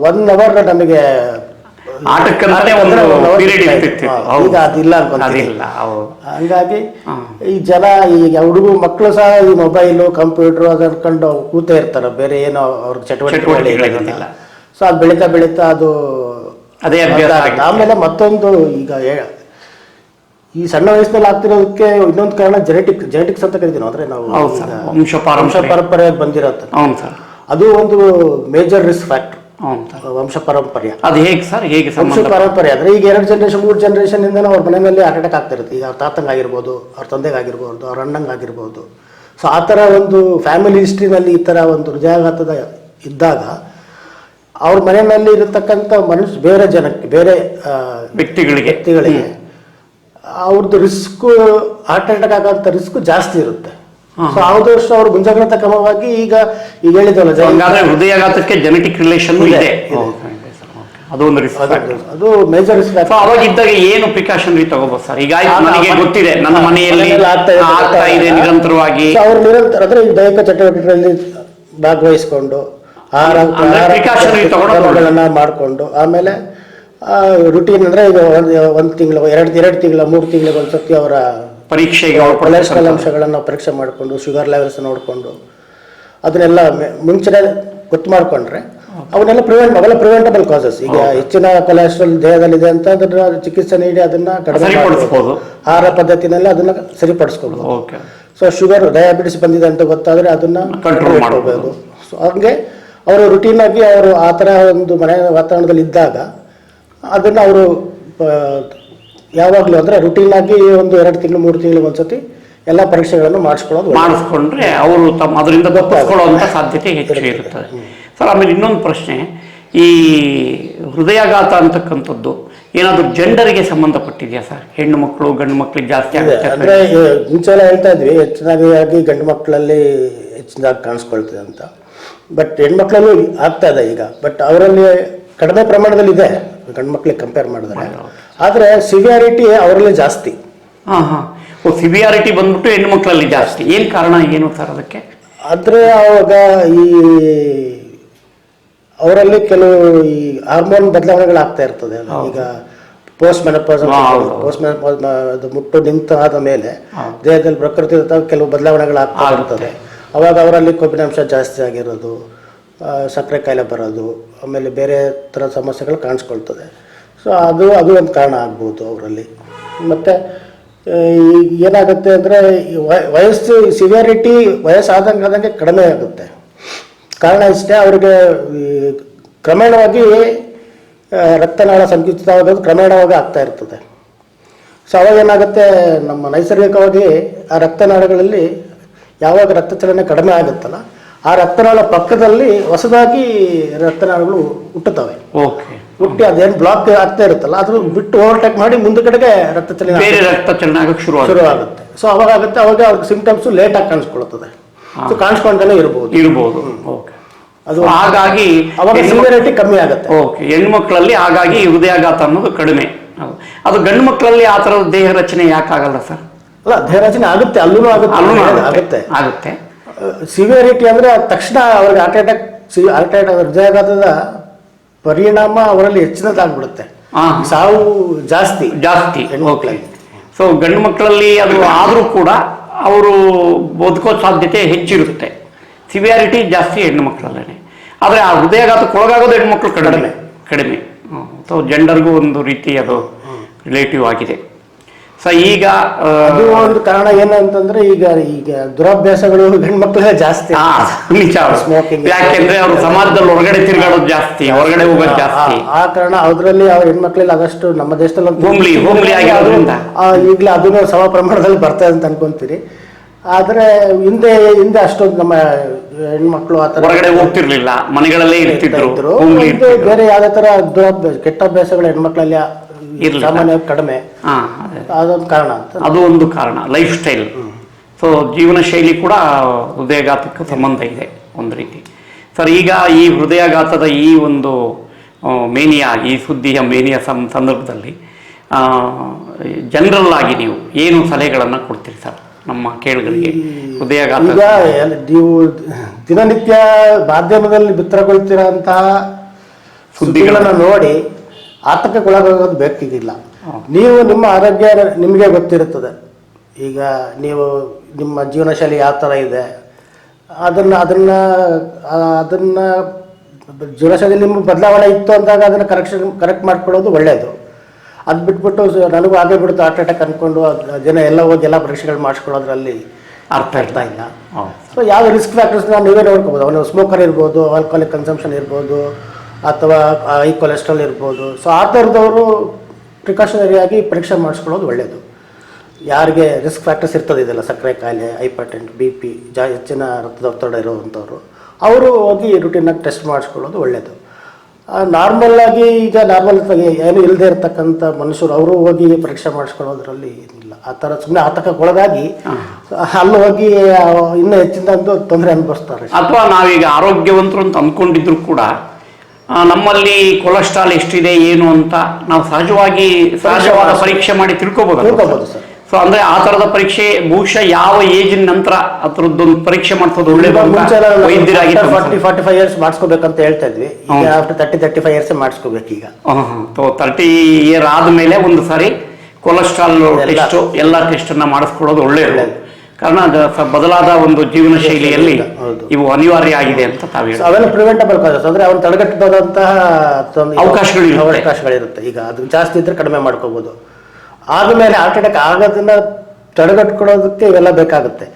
1 hour ನಮಗೆ ಈಗ ಅದಿಲ್ಲ ಅನ್ಕೊಂತಿಲ್ಲ. ಹಂಗಾಗಿ ಈ ಜನ ಈಗ ಮಕ್ಕಳು ಸಹ ಈ ಮೊಬೈಲು ಕಂಪ್ಯೂಟರ್ ಅದು ಅನ್ಕೊಂಡು ಕೂತೇ ಇರ್ತಾರೆ, ಬೇರೆ ಏನೋ ಅವ್ರಿಗೆ ಚಟುವಟಿಕೆ. ಸೊ ಅದು ಬೆಳೀತಾ ಅದು ಅದೇ. ಆಮೇಲೆ ಮತ್ತೊಂದು, ಈಗ ಈ ಸಣ್ಣ ವಯಸ್ಸಿನಲ್ಲಿ ಆಗ್ತಿರೋದಕ್ಕೆ ಇನ್ನೊಂದು ಕಾರಣ ಜೆನೆಟಿಕ್ಸ್ ಅಂತ ಕರಿತೀವಿ. ಅಂದ್ರೆ ನಾವು ವಂಶ ಪರಂಪರೆಯಾಗಿ ಬಂದಿರತ್ತೆ, ಅದು ಒಂದು ಮೇಜರ್ ರಿಸ್ಕ್ ಫ್ಯಾಕ್ಟರ್. ವಂಶ ಪಾರಂಪರ್ಯ ಅದು ಹೇಗೆ ಸರ್? ಹೇಗೆ ವಂಶ ಪಾರಂಪರ್ಯ ಅಂದ್ರೆ ಈಗ 2 ಜನರೇಷನ್ 3 ಜನರೇಷನ್ ಇಂದ ಅವ್ರ ಮನೆಯಲ್ಲಿ ಹಾರ್ಟ್ ಅಟ್ಯಾಕ್ ಆಗ್ತಾ ಇರುತ್ತೆ. ಈಗ ಅವ್ರ ತಾತಂಗಾಗಿರ್ಬೋದು, ಅವ್ರ ತಂದೆಗಾಗಿರ್ಬೋದು, ಅವ್ರ ಅಣ್ಣಂಗಾಗಿರ್ಬೋದು. ಸೊ ಆ ಥರ ಒಂದು ಫ್ಯಾಮಿಲಿ ಹಿಸ್ಟ್ರಿನಲ್ಲಿ ಈ ಥರ ಒಂದು ಹೃದಯಾಘಾತದ ಇದ್ದಾಗ ಅವ್ರ ಮನೆಯಲ್ಲಿ ಇರತಕ್ಕಂಥ ಬೇರೆ ಜನಕ್ಕೆ, ಬೇರೆ ವ್ಯಕ್ತಿಗಳಿಗೆ ಅವ್ರದ್ದು ರಿಸ್ಕ್, ಹಾರ್ಟ್ ಅಟ್ಯಾಕ್ ಆಗೋಂಥ ರಿಸ್ಕ್ ಜಾಸ್ತಿ ಇರುತ್ತೆ. ಸೊ ಆದಷ್ಟು ಅವರು ಮುಂಜಾಗ್ರತಾ ಕ್ರಮವಾಗಿ ಈಗ ಹೇಳಿದವಲ್ಲ, ಹೃದಯಾಘಾತಕ್ಕೆ ಜೆನೆಟಿಕ್ ರಿಲೇಷನ್ ಇದೆ, ಅದು ಮೇಜರ್ ರಿಸ್ಕ್. ಅವಾಗ ಇದ್ದಾಗ ಏನು ಪ್ರಿಕಾಷನರಿ ತಗೋಬಹುದು ಸರ್? ಈಗ ನನಗೆ ಗೊತ್ತಿದೆ, ನನ್ನ ಮನೆಯಲ್ಲಿ ಆಗ್ತಾ ಇದೆ ನಿರಂತರವಾಗಿ, ಅವ್ರು ನಿರಂತರ ಅಂದ್ರೆ ದೈಹಿಕ ಚಟುವಟಿಕೆಗಳಲ್ಲಿ ಭಾಗವಹಿಸಿಕೊಂಡು ಆಹಾರಗಳನ್ನ ಮಾಡಿಕೊಂಡು, ಆಮೇಲೆ ರುಟೀನ್ ಅಂದ್ರೆ ಈಗ 1 ತಿಂಗಳು 2 ತಿಂಗಳ 3 ತಿಂಗಳಿಗೆ ಒಂದ್ಸತಿ ಅವರ ಪರೀಕ್ಷೆಗೆ ಕೊಲೆಸ್ಟ್ರಾಲ್ ಅಂಶಗಳನ್ನು ಪರೀಕ್ಷೆ ಮಾಡಿಕೊಂಡು, ಶುಗರ್ ಲೆವೆಲ್ಸ್ ನೋಡಿಕೊಂಡು, ಅದನ್ನೆಲ್ಲ ಮುಂಚೆನೆ ಗೊತ್ತು ಮಾಡಿಕೊಂಡ್ರೆ ಅವನ್ನೆಲ್ಲ ಪ್ರಿವೆಂಟಬಲ್ ಕಾಸಸ್. ಈಗ ಹೆಚ್ಚಿನ ಕೊಲೆಸ್ಟ್ರಾಲ್ ದೇಹದಲ್ಲಿದೆ ಅಂತ ಅದನ್ನ ಚಿಕಿತ್ಸೆ ನೀಡಿ ಅದನ್ನ ಕಡಿಮೆ ಮಾಡಿಸ್ಬೋದು. ಆಹಾರ ಪದ್ಧತಿನಲ್ಲಿ ಅದನ್ನ ಸರಿಪಡಿಸ್ಕೋಬಹುದು. ಸೊ ಶುಗರ್, ಡಯಾಬಿಟಿಸ್ ಬಂದಿದೆ ಅಂತ ಗೊತ್ತಾದ್ರೆ ಅದನ್ನ ಕಂಟ್ರೋಲ್ ಮಾಡಬಹುದು. ಸೊ ಹಂಗೆ ಅವರು ರುಟೀನ್ ಆಗಿ ಅವರು ಆ ಥರ ಒಂದು ಮನೆ ವಾತಾವರಣದಲ್ಲಿ ಇದ್ದಾಗ ಅದನ್ನ ಅವರು ಯಾವಾಗಲೂ ಅಂದ್ರೆ ರುಟೀನ್ ಆಗಿ ಒಂದು 2 ತಿಂಗಳು 3 ತಿಂಗಳಿಗೆ ಒಂದ್ಸತಿ ಎಲ್ಲ ಪರೀಕ್ಷೆಗಳನ್ನು ಮಾಡಿಸ್ಕೊಂಡ್ರೆ ಅವರು ಅದರಿಂದ ತಪ್ಪಿಸ್ಕೊಳ್ಳುವಂಥ ಸಾಧ್ಯತೆ ಹೆಚ್ಚು ಇರುತ್ತದೆ ಸರ್. ಆಮೇಲೆ ಇನ್ನೊಂದು ಪ್ರಶ್ನೆ, ಈ ಹೃದಯಾಘಾತ ಅಂತಕ್ಕಂಥದ್ದು ಏನಾದರೂ ಜೆಂಡರ್ಗೆ ಸಂಬಂಧಪಟ್ಟಿದೆಯಾ ಸರ್? ಹೆಣ್ಣು ಮಕ್ಕಳು ಗಂಡು ಮಕ್ಕಳಿಗೆ ಜಾಸ್ತಿ ಆಗುತ್ತೆ ಅಂದ್ರೆ ಮುಂಚೆ ಎಲ್ಲ ಹೇಳ್ತಾ ಇದ್ವಿ ಹೆಚ್ಚಿನಾಗಿ ಗಂಡು ಮಕ್ಕಳಲ್ಲಿ ಹೆಚ್ಚಿನದಾಗಿ ಕಾಣಿಸ್ಕೊಳ್ತದೆ ಅಂತ. ಬಟ್ ಹೆಣ್ಮಕ್ಳಲ್ಲೂ ಆಗ್ತಾ ಇದೆ ಈಗ, ಬಟ್ ಅವರಲ್ಲಿ ಕಡಿಮೆ ಪ್ರಮಾಣದಲ್ಲಿ ಇದೆ ಗಂಡು ಮಕ್ಕಳಿಗೆ ಕಂಪೇರ್ ಮಾಡಿದ್ರೆ. ಆದರೆ ಸಿವಿಯಾರಿಟಿ ಅವರಲ್ಲಿ ಜಾಸ್ತಿ. ಸಿವಿಯಾರಿಟಿ ಬಂದ್ಬಿಟ್ಟು ಹೆಣ್ಣು ಮಕ್ಕಳಲ್ಲಿ ಜಾಸ್ತಿ. ಏನು ಕಾರಣ ಏನು ಸರ್ ಅದಕ್ಕೆ? ಆದರೆ ಅವಾಗ ಈ ಅವರಲ್ಲಿ ಕೆಲವು ಈ ಹಾರ್ಮೋನ್ ಬದಲಾವಣೆಗಳಾಗ್ತಾ ಇರ್ತದೆ. ಈಗ ಪೋಸ್ಟ್ ಮೆನೋಪಾಸ್ ಮುಟ್ಟು ನಿಂತಾದ ಮೇಲೆ ದೇಹದಲ್ಲಿ ಪ್ರಕೃತಿ ಕೆಲವು ಬದಲಾವಣೆಗಳಾಗ್ತಾ ಇರ್ತದೆ. ಅವಾಗ ಅವರಲ್ಲಿ ಕೊಬ್ಬಿನಾಂಶ ಜಾಸ್ತಿ ಆಗಿರೋದು, ಸಕ್ಕರೆ ಕಾಯಿಲೆ ಬರೋದು, ಆಮೇಲೆ ಬೇರೆ ಥರ ಸಮಸ್ಯೆಗಳು ಕಾಣಿಸ್ಕೊಳ್ತದೆ. ಸೊ ಅದು ಒಂದು ಕಾರಣ ಆಗ್ಬೋದು ಅವರಲ್ಲಿ. ಮತ್ತು ಏನಾಗುತ್ತೆ ಅಂದರೆ ವಯಸ್ಸು ಸಿವಿಯಾರಿಟಿ ವಯಸ್ಸಾದಂಗೆ ಕಡಿಮೆ ಆಗುತ್ತೆ. ಕಾರಣ ಇಷ್ಟೇ, ಅವ್ರಿಗೆ ಕ್ರಮೇಣವಾಗಿ ರಕ್ತನಾಳ ಸಂಕುಚಿತವಾಗೋದು ಕ್ರಮೇಣವಾಗಿ ಆಗ್ತಾ ಇರ್ತದೆ. ಸೊ ಅವಾಗ ಏನಾಗುತ್ತೆ, ನಮ್ಮ ನೈಸರ್ಗಿಕವಾಗಿ ಆ ರಕ್ತನಾಳಗಳಲ್ಲಿ ಯಾವಾಗ ರಕ್ತ ಚಲನೆ ಕಡಿಮೆ ಆಗುತ್ತಲ್ಲ, ಆ ರಕ್ತನಾಳ ಪಕ್ಕದಲ್ಲಿ ಹೊಸದಾಗಿ ರಕ್ತನಾಳಗಳು ಹುಟ್ಟುತ್ತವೆ. ಹುಟ್ಟಿ ಅದೇನು ಬ್ಲಾಕ್ ಆಗ್ತಾ ಇರುತ್ತಲ್ಲ ಅದು ಬಿಟ್ಟು ಓವರ್ಟೇಕ್ ಮಾಡಿ ಮುಂದೆ ಕಡೆಗೆ ರಕ್ತ ಚಲನೆ ಶುರು ಆಗುತ್ತೆ. ಸೊ ಅವಾಗ ಆಗುತ್ತೆ, ಅವಾಗ ಅವ್ರಿಗೆ ಸಿಂಪ್ಟಮ್ಸ್ ಲೇಟ್ ಆಗಿ ಕಾಣಿಸ್ಕೊಳ್ತದೆ. ಸೊ ಕಾಣಿಸ್ಕೊಂಡೇ ಇರ್ಬೋದು. ಅದು ಹಾಗಾಗಿ ಅವಾಗ ಸಿವಿಯಾರಿಟಿ ಕಮ್ಮಿ ಆಗುತ್ತೆ. ಹೆಣ್ಮಕ್ಳಲ್ಲಿ ಹಾಗಾಗಿ ಹೃದಯಾಘಾತ ಅನ್ನೋದು ಕಡಿಮೆ. ಅದು ಗಂಡು ಮಕ್ಕಳಲ್ಲಿ ಆ ಥರದ ದೇಹ ರಚನೆ ಯಾಕಾಗಲ್ಲ ಸರ್? ಅಲ್ಲ, ದೇಹ ರಚನೆ ಆಗುತ್ತೆ, ಅಲ್ಲೂ ಆಗುತ್ತೆ. ಸಿವಿಯಾರಿಟಿ ಅಂದ್ರೆ ತಕ್ಷಣ ಅವ್ರಿಗೆ ಹಾರ್ಟ್ ಅಟ್ಯಾಕ್ ಹೃದಯಾಘಾತದ ಪರಿಣಾಮ ಅವರಲ್ಲಿ ಹೆಚ್ಚಿನದಾಗ್ಬಿಡುತ್ತೆ. ಸಾವು ಜಾಸ್ತಿ ಹೆಣ್ಮಕ್ಳಲ್ಲಿ. ಸೊ ಗಂಡು ಮಕ್ಕಳಲ್ಲಿ ಅದು ಆದರೂ ಕೂಡ ಅವರು ಬದುಕೋ ಸಾಧ್ಯತೆ ಹೆಚ್ಚಿರುತ್ತೆ. ಸಿವಿಯಾರಿಟಿ ಜಾಸ್ತಿ ಹೆಣ್ಣು ಮಕ್ಕಳಲ್ಲೇ. ಆದರೆ ಆ ಹೃದಯಾಘಾತಕ್ಕೆ ಒಳಗಾಗೋದು ಹೆಣ್ಮಕ್ಳು ಕಡಿಮೆ. ಸೊ ಜೆಂಡರ್ಗೂ ಒಂದು ರೀತಿ ಅದು ರಿಲೇಟಿವ್ ಆಗಿದೆ. ಸೊ ಈಗ ಅದು ಒಂದು ಕಾರಣ ಏನಂತಂದ್ರೆ ಈಗ ದುರಭ್ಯಾಸಗಳು ಹೆಣ್ಮಕ್ಳೇ ಜಾಸ್ತಿ. ನಿಜ. ಸ್ಮೋಕಿಂಗ್. ಯಾಕೆಂದ್ರೆ ಅವರು ಸಮಾಜದಲ್ಲಿ ಹೊರಗಡೆ ತಿರುಗಾಡೋದು ಜಾಸ್ತಿ, ಹೊರಗಡೆ ಹೋಗೋದು ಜಾಸ್ತಿ. ಆ ಕಾರಣ ಅದ್ರಲ್ಲಿ ಅವ್ರ ಹೆಣ್ಮಕ್ಳೆಲ್ಲ ಆದಷ್ಟು ನಮ್ಮ ದೇಶದಲ್ಲಿ ಹೋಮ್ಲಿ ಆಗಿರೋದ್ರಿಂದ ಈಗಲೇ ಅದನ್ನು ಸಮ ಪ್ರಮಾಣದಲ್ಲಿ ಬರ್ತಾ ಅಂತ ಅನ್ಕೊಂತೀರಿ. ಆದ್ರೆ ಹಿಂದೆ ಅಷ್ಟೊಂದು ನಮ್ಮ ಹೆಣ್ಮಕ್ಳು ಆತರ ಹೊರಗಡೆ ಹೋಗ್ತಿರ್ಲಿಲ್ಲ, ಮನೆಗಳಲ್ಲೇ ಇರ್ತಿದ್ರು. ಬೇರೆ ಯಾವ್ದೇ ತರ ಕೆಟ್ಟ ಅಭ್ಯಾಸಗಳು ಹೆಣ್ಮಕ್ಳಲ್ಲಿ ಸಾಮಾನ್ಯ ಕಡಿಮೆ. ಅದೊಂದು ಕಾರಣ ಅಂತ. ಅದು ಒಂದು ಕಾರಣ. Life style. ಸೊ ಜೀವನ ಶೈಲಿ ಕೂಡ ಹೃದಯಾಘಾತಕ್ಕೆ ಸಂಬಂಧ ಇದೆ ಒಂದು ರೀತಿ. ಸರ್, ಈಗ ಈ ಹೃದಯಾಘಾತದ ಈ ಒಂದು ಮೇನಿಯಾ, ಈ ಸುದ್ದಿಯ ಮೇನಿಯಾ ಸಂದರ್ಭದಲ್ಲಿ ಜನರಲ್ ಆಗಿ ನೀವು ಏನು ಸಲಹೆಗಳನ್ನು ಕೊಡ್ತೀರಿ ಸರ್ ನಮ್ಮ ಕೇಳುಗರಿಗೆ? ಹೃದಯಾಘಾತ ಈಗ ನೀವು ದಿನನಿತ್ಯ ಮಾಧ್ಯಮದಲ್ಲಿ ಬಿತ್ತರಗೊಳ್ತಿರೋಂತಹ ಸುದ್ದಿಗಳನ್ನು ನೋಡಿ ಆತಂಕಕ್ಕೊಳಗಾಗೋದು ಬೇಕಿಲ್ಲ. ನೀವು ನಿಮ್ಮ ಆರೋಗ್ಯ ನಿಮಗೆ ಗೊತ್ತಿರುತ್ತದೆ. ಈಗ ನೀವು ನಿಮ್ಮ ಜೀವನ ಶೈಲಿ ಯಾವ ಥರ ಇದೆ ಅದನ್ನ ಜೀವನ ಶೈಲಿ ನಿಮ್ಮ ಬದಲಾವಣೆ ಇತ್ತು ಅಂದಾಗ ಅದನ್ನು ಕರೆಕ್ಟ್ ಮಾಡ್ಕೊಳ್ಳೋದು ಒಳ್ಳೆಯದು. ಅದು ಬಿಟ್ಬಿಟ್ಟು ನನಗೂ ಹಾಗೆ ಬಿಡ್ತು ಹಾರ್ಟ್ ಅಟ್ಯಾಕ್ ಅಂದ್ಕೊಂಡು ಜನ ಎಲ್ಲ ಹೋಗಿ ಎಲ್ಲ ಪರೀಕ್ಷೆಗಳು ಮಾಡಿಸ್ಕೊಳ್ಳೋದ್ರಲ್ಲಿ ಅರ್ಥ ಇಲ್ಲ. ಸೊ ಯಾವ ರಿಸ್ಕ್ ಫ್ಯಾಕ್ಟರ್ಸ್ನ ನೀವೇ ನೋಡ್ಕೋಬೋದು. ಅವನು ಸ್ಮೋಕರ್ ಇರ್ಬೋದು, ಆಲ್ಕೋಹಾಲಿಕ್ ಕನ್ಸಂಪ್ಷನ್ ಇರ್ಬೋದು, ಅಥವಾ ಹೈ ಕೊಲೆಸ್ಟ್ರಾಲ್ ಇರ್ಬೋದು. ಸೊ ಆ ಥರದವರು ಪ್ರಿಕಾಷನರಿ ಆಗಿ ಪರೀಕ್ಷೆ ಮಾಡಿಸ್ಕೊಳ್ಳೋದು ಒಳ್ಳೆಯದು. ಯಾರಿಗೆ ರಿಸ್ಕ್ ಫ್ಯಾಕ್ಟರ್ಸ್ ಇರ್ತದೆ, ಇದೆಲ್ಲ ಸಕ್ಕರೆ ಕಾಯಿಲೆ, ಹೈಪರ್ಟೆಂಟ್, BP, ಹೆಚ್ಚಿನ ರಕ್ತದೊತ್ತಡ ಇರುವಂಥವ್ರು ಅವರು ಹೋಗಿ ರೂಟೀನಾಗಿ ಟೆಸ್ಟ್ ಮಾಡಿಸ್ಕೊಳ್ಳೋದು ಒಳ್ಳೆಯದು. ನಾರ್ಮಲ್ ಆಗಿ ಈಗ ನಾರ್ಮಲ್ ಏನು ಇಲ್ಲದೆ ಇರತಕ್ಕಂಥ ಮನುಷ್ಯರು ಅವರು ಹೋಗಿ ಪರೀಕ್ಷೆ ಮಾಡಿಸ್ಕೊಳ್ಳೋದ್ರಲ್ಲಿ ಏನಿಲ್ಲ. ಆ ಥರ ಸುಮ್ಮನೆ ಆತಂಕಕ್ಕೊಳಗಾಗಿ ಅಲ್ಲಿ ಹೋಗಿ ಇನ್ನೂ ಹೆಚ್ಚಿನ ತೊಂದರೆ ಅನುಭವಿಸ್ತಾರೆ. ಅಥವಾ ನಾವೀಗ ಆರೋಗ್ಯವಂತರು ಅಂತ ಅಂದ್ಕೊಂಡಿದ್ರು ಕೂಡ ನಮ್ಮಲ್ಲಿ ಕೊಲೆಸ್ಟ್ರಾಲ್ ಎಷ್ಟಿದೆ ಏನು ಅಂತ ನಾವು ಸಹಜವಾದ ಪರೀಕ್ಷೆ ಮಾಡಿ ತಿಳ್ಕೊಬಹುದು ಸರ್. ಸೊ ಅಂದ್ರೆ ಆ ತರದ ಪರೀಕ್ಷೆ ಬಹುಶಃ ಯಾವ ಏಜಿನ ನಂತರ ಆ ಥರದ್ದೊಂದು ಪರೀಕ್ಷೆ ಮಾಡಿಸೋದು ಒಳ್ಳೇದು. ವೈದ್ಯರಾಗಿ 45 ಇಯರ್ಸ್ ಮಾಡಿಸ್ಕೋಬೇಕಂತ ಹೇಳ್ತಾ ಇದ್ವಿ. ಈಗ ಆಫ್ಟರ್ 35 ಇಯರ್ಸ್ ಮಾಡಿಸ್ಕೋಬೇಕು. ಈಗ 30 ಇಯರ್ ಆದ್ಮೇಲೆ ಒಂದು ಸಾರಿ ಕೊಲೆಸ್ಟ್ರಾಲ್ ಟೆಸ್ಟ್ ಎಲ್ಲ ಟೆಸ್ಟ್ ಅನ್ನ ಮಾಡಿಸ್ಕೊಳ್ಳೋದು ಒಳ್ಳೆಯದು. ಕಾರಣ ಬದಲಾದ ಒಂದು ಜೀವನ ಶೈಲಿಯಲ್ಲಿ ಇವು ಅನಿವಾರ್ಯ ಆಗಿದೆ ಅಂತ ತಾವು ಹೇಳಿ. ಅವೆಲ್ಲ ಪ್ರಿವೆಂಟಬಲ್ ಕಾಸಸ್ ಅಂದ್ರೆ ಅವನು ತಡೆಗಟ್ಟದಂತಹ ಅವಕಾಶಗಳಿರುತ್ತೆ. ಈಗ ಅದು ಜಾಸ್ತಿ ಇದ್ರೆ ಕಡಿಮೆ ಮಾಡ್ಕೋಬಹುದು. ಆದ್ಮೇಲೆ ಹಾರ್ಟ್ ಅಟ್ಯಾಕ್ ಆಗೋದನ್ನ ತಡೆಗಟ್ಕೊಳ್ಳೋದಕ್ಕೆ ಇವೆಲ್ಲ ಬೇಕಾಗುತ್ತೆ.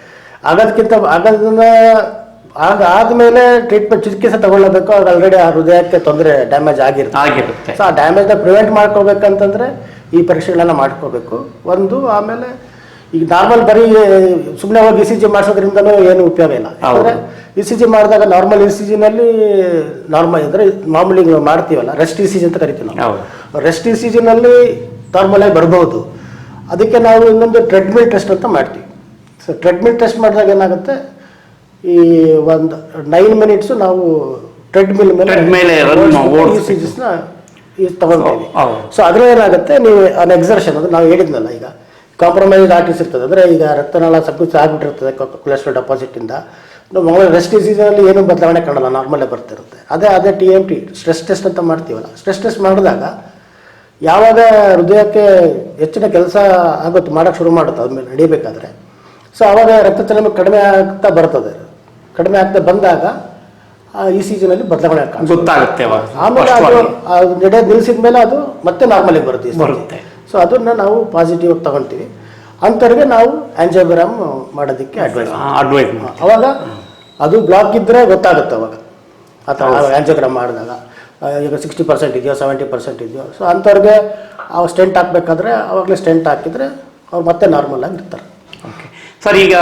ಆದ್ಮೇಲೆ ಟ್ರೀಟ್ಮೆಂಟ್ ಚಿಕಿತ್ಸೆ ತಗೊಳ್ಳಬೇಕು. ಅದು ಆಲ್ರೆಡಿ ಆ ಹೃದಯಕ್ಕೆ ತೊಂದರೆ ಡ್ಯಾಮೇಜ್ ಆಗಿರುತ್ತೆ. ಸೊ ಆ ಡ್ಯಾಮೇಜ್ನ ಪ್ರಿವೆಂಟ್ ಮಾಡ್ಕೋಬೇಕಂತಂದ್ರೆ ಈ ಪರೀಕ್ಷೆಗಳನ್ನ ಮಾಡ್ಕೋಬೇಕು ಒಂದು. ಆಮೇಲೆ ಈಗ ನಾರ್ಮಲ್ ಬರೀ ಸುಮ್ಮನೆ ಹೋಗಿ ECG ಮಾಡಿಸೋದ್ರಿಂದನೂ ಏನು ಉಪಯೋಗ ಇಲ್ಲ. ಯಾಕಂದ್ರೆ ECG ಮಾಡಿದಾಗ ನಾರ್ಮಲ್ ECGನಲ್ಲಿ ನಾರ್ಮಲ್ ಅಂದ್ರೆ ಮಾಮೂಲಿ ಮಾಡ್ತೀವಲ್ಲ, ರೆಸ್ಟ್ ECG ಅಂತ ಕರಿತೀವಿ ನಾವು. ರೆಸ್ಟ್ ECGನಲ್ಲಿ ನಾರ್ಮಲ್ ಆಗಿ ಬರ್ಬೋದು. ಅದಕ್ಕೆ ನಾವು ಇನ್ನೊಂದು ಟ್ರೆಡ್ಮಿಲ್ ಟೆಸ್ಟ್ ಅಂತ ಮಾಡ್ತೀವಿ. ಸೊ ಟ್ರೆಡ್ಮಿಲ್ ಟೆಸ್ಟ್ ಮಾಡಿದಾಗ ಏನಾಗುತ್ತೆ, ಈ ಒಂದು 9 ಮಿನಿಟ್ಸ್ ನಾವು ಟ್ರೆಡ್ಮಿಲ್ ಮೇಲೆ ECGಸ್ನ ತಗೊಳ್ತೀವಿ. ಸೊ ಅದ್ರ ಏನಾಗುತ್ತೆ, ನೀವು ಅನ್ ಎಕ್ಸರ್ಷನ್ ಅಂದ್ರೆ ನಾವು ಹೇಳಿದ್ನಲ್ಲ, ಈಗ ಕಾಂಪ್ರಮೈಸ್ ಆರ್ಟಿಸ್ ಇರ್ತದೆ. ಅಂದರೆ ಈಗ ರಕ್ತನಾಳ ಸಂಕುಚಿತ ಆಗಿಬಿಟ್ಟಿರ್ತದೆ ಕೊಲೆಸ್ಟ್ರಾಲ್ ಡೆಪಾಸಿಟ್ ಇಂದ. ನಾವು ರೆಸ್ಟ್ ECGನಲ್ಲಿ ಏನು ಬದಲಾವಣೆ ಕಾಣಲ್ಲ, ನಾರ್ಮಲ್ಲೇ ಬರ್ತಿರುತ್ತೆ. ಅದೇ TMT ಸ್ಟ್ರೆಸ್ ಟೆಸ್ಟ್ ಅಂತ ಮಾಡ್ತೀವಲ್ಲ, ಸ್ಟ್ರೆಸ್ ಟೆಸ್ಟ್ ಮಾಡಿದಾಗ ಯಾವಾಗ ಹೃದಯಕ್ಕೆ ಹೆಚ್ಚಿನ ಕೆಲಸ ಆಗುತ್ತೆ, ಮಾಡೋಕ್ಕೆ ಶುರು ಮಾಡುತ್ತೆ ಅದ್ಮೇಲೆ ನಡಿಬೇಕಾದ್ರೆ, ಸೊ ಆವಾಗ ರಕ್ತ ಚಲನೆ ಕಡಿಮೆ ಆಗ್ತಾ ಬರ್ತದೆ. ಕಡಿಮೆ ಆಗ್ತಾ ಬಂದಾಗ ಆ ECGನಲ್ಲಿ ಬದಲಾವಣೆ ಗೊತ್ತಾಗುತ್ತೆ. ಆಮೇಲೆ ಅದು ನಡೆಯೋದು ನಿಲ್ಲಿಸಿದ ಮೇಲೆ ಅದು ಮತ್ತೆ ನಾರ್ಮಲಿಗೆ ಬರುತ್ತೆ. ಸೊ ಅದನ್ನ ನಾವು ಪಾಸಿಟಿವ್ ಆಗಿ ತಗೊಳ್ತೀವಿ. ಅಂಥವ್ರಿಗೆ ನಾವು ಆಂಜಿಯೋಗ್ರಾಮ್ ಮಾಡೋದಕ್ಕೆ ಅಡ್ವೈಸ್. ಅವಾಗ ಅದು ಬ್ಲಾಕ್ ಇದ್ದರೆ ಗೊತ್ತಾಗುತ್ತೆ. ಅವಾಗ ಅಥವಾ ಆಂಜಿಯೋಗ್ರಾಮ್ ಮಾಡಿದಾಗ ಈಗ 60% ಇದೆಯೋ 70% ಇದೆಯೋ, ಸೊ ಅಂಥವ್ರಿಗೆ ಅವು ಸ್ಟೆಂಟ್ ಹಾಕಬೇಕಾದ್ರೆ ಅವಾಗಲೇ ಸ್ಟೆಂಟ್ ಹಾಕಿದರೆ ಅವ್ರು ಮತ್ತೆ ನಾರ್ಮಲ್ ಆಗಿ ಇರ್ತಾರೆ. ಓಕೆ ಸರ್, ಈಗ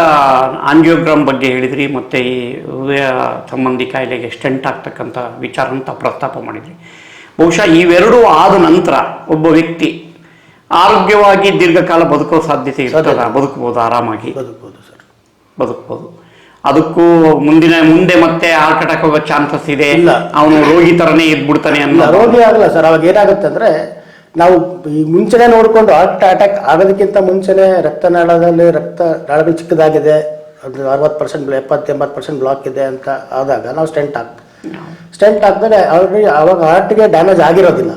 ಆಂಜಿಯೋಗ್ರಾಮ್ ಬಗ್ಗೆ ಹೇಳಿದ್ರಿ, ಮತ್ತು ಈ ಹೃದಯ ಸಂಬಂಧಿ ಕಾಯಿಲೆಗೆ ಸ್ಟೆಂಟ್ ಆಗ್ತಕ್ಕಂಥ ವಿಚಾರನ ಪ್ರಸ್ತಾಪ ಮಾಡಿದ್ರಿ. ಬಹುಶಃ ಇವೆರಡೂ ಆದ ನಂತರ ಒಬ್ಬ ವ್ಯಕ್ತಿ ಆರೋಗ್ಯವಾಗಿ ದೀರ್ಘಕಾಲ ಬದುಕೋ ಸಾಧ್ಯತೆ ಇರ್ತದ? ಬದುಕಬಹುದು, ಆರಾಮಾಗಿ ಬದುಕಬಹುದು. ಅದಕ್ಕೂ ಮುಂದೆ ಮತ್ತೆ ಹಾರ್ಟ್ ಅಟ್ಯಾಕ್ ಹೋಗೋ ಚಾನ್ಸಸ್ ಇದೆ? ಅವನು ರೋಗಿ ತರನೇ ಇದ್ಬಿಡ್ತಾನೆ? ರೋಗಿ ಆಗಲ್ಲ ಸರ್. ಅವಾಗ ಏನಾಗುತ್ತೆ ಅಂದ್ರೆ, ನಾವು ಈ ಮುಂಚೆನೆ ನೋಡಿಕೊಂಡು ಹಾರ್ಟ್ ಅಟ್ಯಾಕ್ ಆಗೋದಕ್ಕಿಂತ ಮುಂಚೆನೆ ರಕ್ತನಾಳಗಳು ಚಿಕ್ಕದಾಗಿದೆ, ಅಂದ್ರೆ 60%, 70-80% ಬ್ಲಾಕ್ ಇದೆ ಅಂತ ಆದಾಗ ನಾವು ಸ್ಟೆಂಟ್ ಹಾಕಿದಾಗ ಆಲ್ರೆಡಿ ಅವಾಗ ಹಾರ್ಟ್ಗೆ ಡ್ಯಾಮೇಜ್ ಆಗಿರೋದಿಲ್ಲ,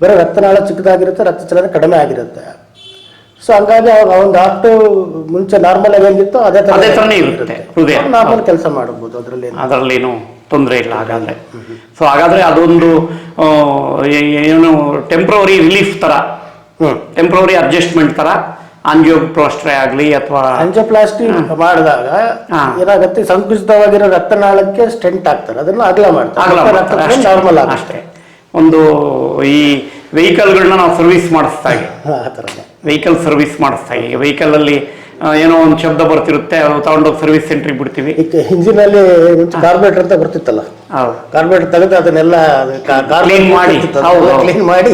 ಬೇರೆ ರಕ್ತನಾಳ ಚಿಕ್ಕದಾಗಿರುತ್ತೆ, ರಕ್ತ ಚಲನೆ ಕಡಿಮೆ ಆಗಿರುತ್ತೆ. ಸೊ ಹಂಗಾಗಿ ಅವಾಗ ಒಂದು ಹಾರ್ಟ್ ಮುಂಚೆ ನಾರ್ಮಲ್ ಆಗಿ ಹೆಂಗಿತ್ತು ಅದೇ ಥರನೇ ಇರುತ್ತೆ, ನಾರ್ಮಲ್ ಕೆಲಸ ಮಾಡಬಹುದು. ಅದರಲ್ಲೇನು ತೊಂದರೆ ಇಲ್ಲ ಹಾಗಾದ್ರೆ. ಸೊ ಹಾಗಾದ್ರೆ ಅದೊಂದು ಏನು ಟೆಂಪ್ರವರಿ ರಿಲೀಫ್ ತರ, ಟೆಂಪ್ರವರಿ ಅಡ್ಜಸ್ಟ್ಮೆಂಟ್ ತರ ಆಂಜಿಯೋಪ್ಲಾಸ್ಟಿ ಆಗಲಿ ಅಥವಾ ಆಂಜಿಯೋಪ್ಲಾಸ್ಟಿ ಮಾಡಿದಾಗ ಏನಾಗುತ್ತೆ, ಸಂಕುಚಿತವಾಗಿರೋ ರಕ್ತನಾಳಕ್ಕೆ ಸ್ಟೆಂಟ್ ಹಾಕ್ತಾರೆ, ಅದನ್ನು ಅಗಲ ಮಾಡ್ತಾರೆ, ನಾರ್ಮಲ್ ಅಷ್ಟೇ. ಒಂದು ಈ ವೆಹಿಕಲ್ಗಳನ್ನ ನಾವು ಸರ್ವಿಸ್ ಮಾಡಿಸ್ತಾ ವೆಹಿಕಲ್ ಸರ್ವಿಸ್ ಮಾಡಿಸ್ತಾ ಈಗ ವೆಹಿಕಲ್ ಅಲ್ಲಿ ಏನೋ ಒಂದು ಶಬ್ದ ಬರ್ತಿರುತ್ತೆ, ಅದು ತಗೊಂಡೋಗಿ ಸರ್ವಿಸ್ ಸೆಂಟ್ರಿಗೆ ಬಿಡ್ತೀವಿ. ಇಂಜಿನ್ ಅಲ್ಲಿ ಕಾರ್ಬೋರೇಟರ್ ಅಂತ ಬರ್ತಿತ್ತಲ್ಲ, ಕಾರ್ಬೋರೇಟರ್ ತೆಗೆದು ಅದನ್ನೆಲ್ಲ ಕ್ಲೀನ್ ಮಾಡಿ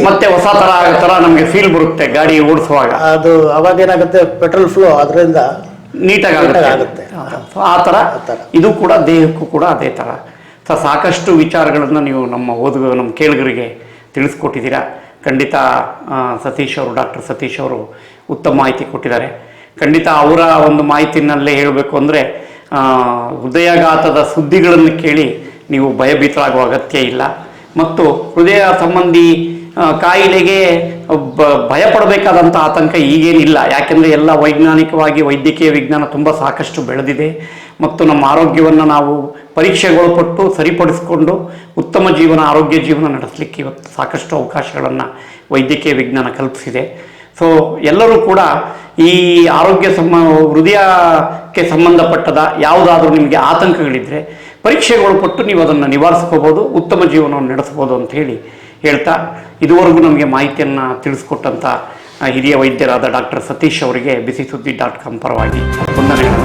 ಮತ್ತೆ ಹೊಸ ತರ ನಮ್ಗೆ ಫೀಲ್ ಬರುತ್ತೆ ಗಾಡಿ ಓಡಿಸುವಾಗ. ಅದು ಅವಾಗ ಏನಾಗುತ್ತೆ, ಪೆಟ್ರೋಲ್ ಫ್ಲೋ ಅದರಿಂದ ನೀಟಾಗಿ ಆಗುತ್ತೆ. ಆ ತರ ಇದು ಕೂಡ ದೇಹಕ್ಕೂ ಕೂಡ ಅದೇ ತರ. ಸಾಕಷ್ಟು ವಿಚಾರಗಳನ್ನು ನೀವು ನಮ್ಮ ಕೇಳುಗರಿಗೆ ತಿಳಿಸ್ಕೊಟ್ಟಿದ್ದೀರಾ. ಖಂಡಿತ ಸತೀಶ್ ಅವರು, ಡಾಕ್ಟರ್ ಸತೀಶ್ ಅವರು ಉತ್ತಮ ಮಾಹಿತಿ ಕೊಟ್ಟಿದ್ದಾರೆ. ಖಂಡಿತ ಅವರ ಒಂದು ಮಾಹಿತಿನಲ್ಲೇ ಹೇಳಬೇಕು ಅಂದರೆ, ಹೃದಯಾಘಾತದ ಸುದ್ದಿಗಳನ್ನು ಕೇಳಿ ನೀವು ಭಯಭೀತರಾಗುವ ಅಗತ್ಯ ಇಲ್ಲ. ಮತ್ತು ಹೃದಯ ಸಂಬಂಧಿ ಕಾಯಿಲೆಗೆ ಭಯಪಡಬೇಕಾದಂಥ ಆತಂಕ ಈಗೇನಿಲ್ಲ. ಯಾಕೆಂದರೆ ಎಲ್ಲ ವೈಜ್ಞಾನಿಕವಾಗಿ ವೈದ್ಯಕೀಯ ವಿಜ್ಞಾನ ತುಂಬ ಸಾಕಷ್ಟು ಬೆಳೆದಿದೆ. ಮತ್ತು ನಮ್ಮ ಆರೋಗ್ಯವನ್ನು ನಾವು ಪರೀಕ್ಷೆಗೊಳಪಟ್ಟು ಸರಿಪಡಿಸಿಕೊಂಡು ಉತ್ತಮ ಜೀವನ, ಆರೋಗ್ಯ ಜೀವನ ನಡೆಸಲಿಕ್ಕೆ ಇವತ್ತು ಸಾಕಷ್ಟು ಅವಕಾಶಗಳನ್ನು ವೈದ್ಯಕೀಯ ವಿಜ್ಞಾನ ಕಲ್ಪಿಸಿದೆ. ಸೊ ಎಲ್ಲರೂ ಕೂಡ ಈ ಆರೋಗ್ಯ ಹೃದಯಕ್ಕೆ ಸಂಬಂಧಪಟ್ಟದ ಯಾವುದಾದ್ರೂ ನಿಮಗೆ ಆತಂಕಗಳಿದ್ದರೆ ಪರೀಕ್ಷೆಗೊಳಪಟ್ಟು ನೀವು ಅದನ್ನು ನಿವಾರಿಸ್ಕೋಬೋದು, ಉತ್ತಮ ಜೀವನವನ್ನು ನಡೆಸ್ಬೋದು ಅಂತ ಹೇಳ್ತಾ ಇದುವರೆಗೂ ನಮಗೆ ಮಾಹಿತಿಯನ್ನು ತಿಳಿಸ್ಕೊಟ್ಟಂಥ ಹಿರಿಯ ವೈದ್ಯರಾದ ಡಾಕ್ಟರ್ ಸತೀಶ್ ಅವರಿಗೆ ಬಿಸಿಸುದ್ದಿ.com ಪರವಾಗಿ ವಂದನೆಗಳು.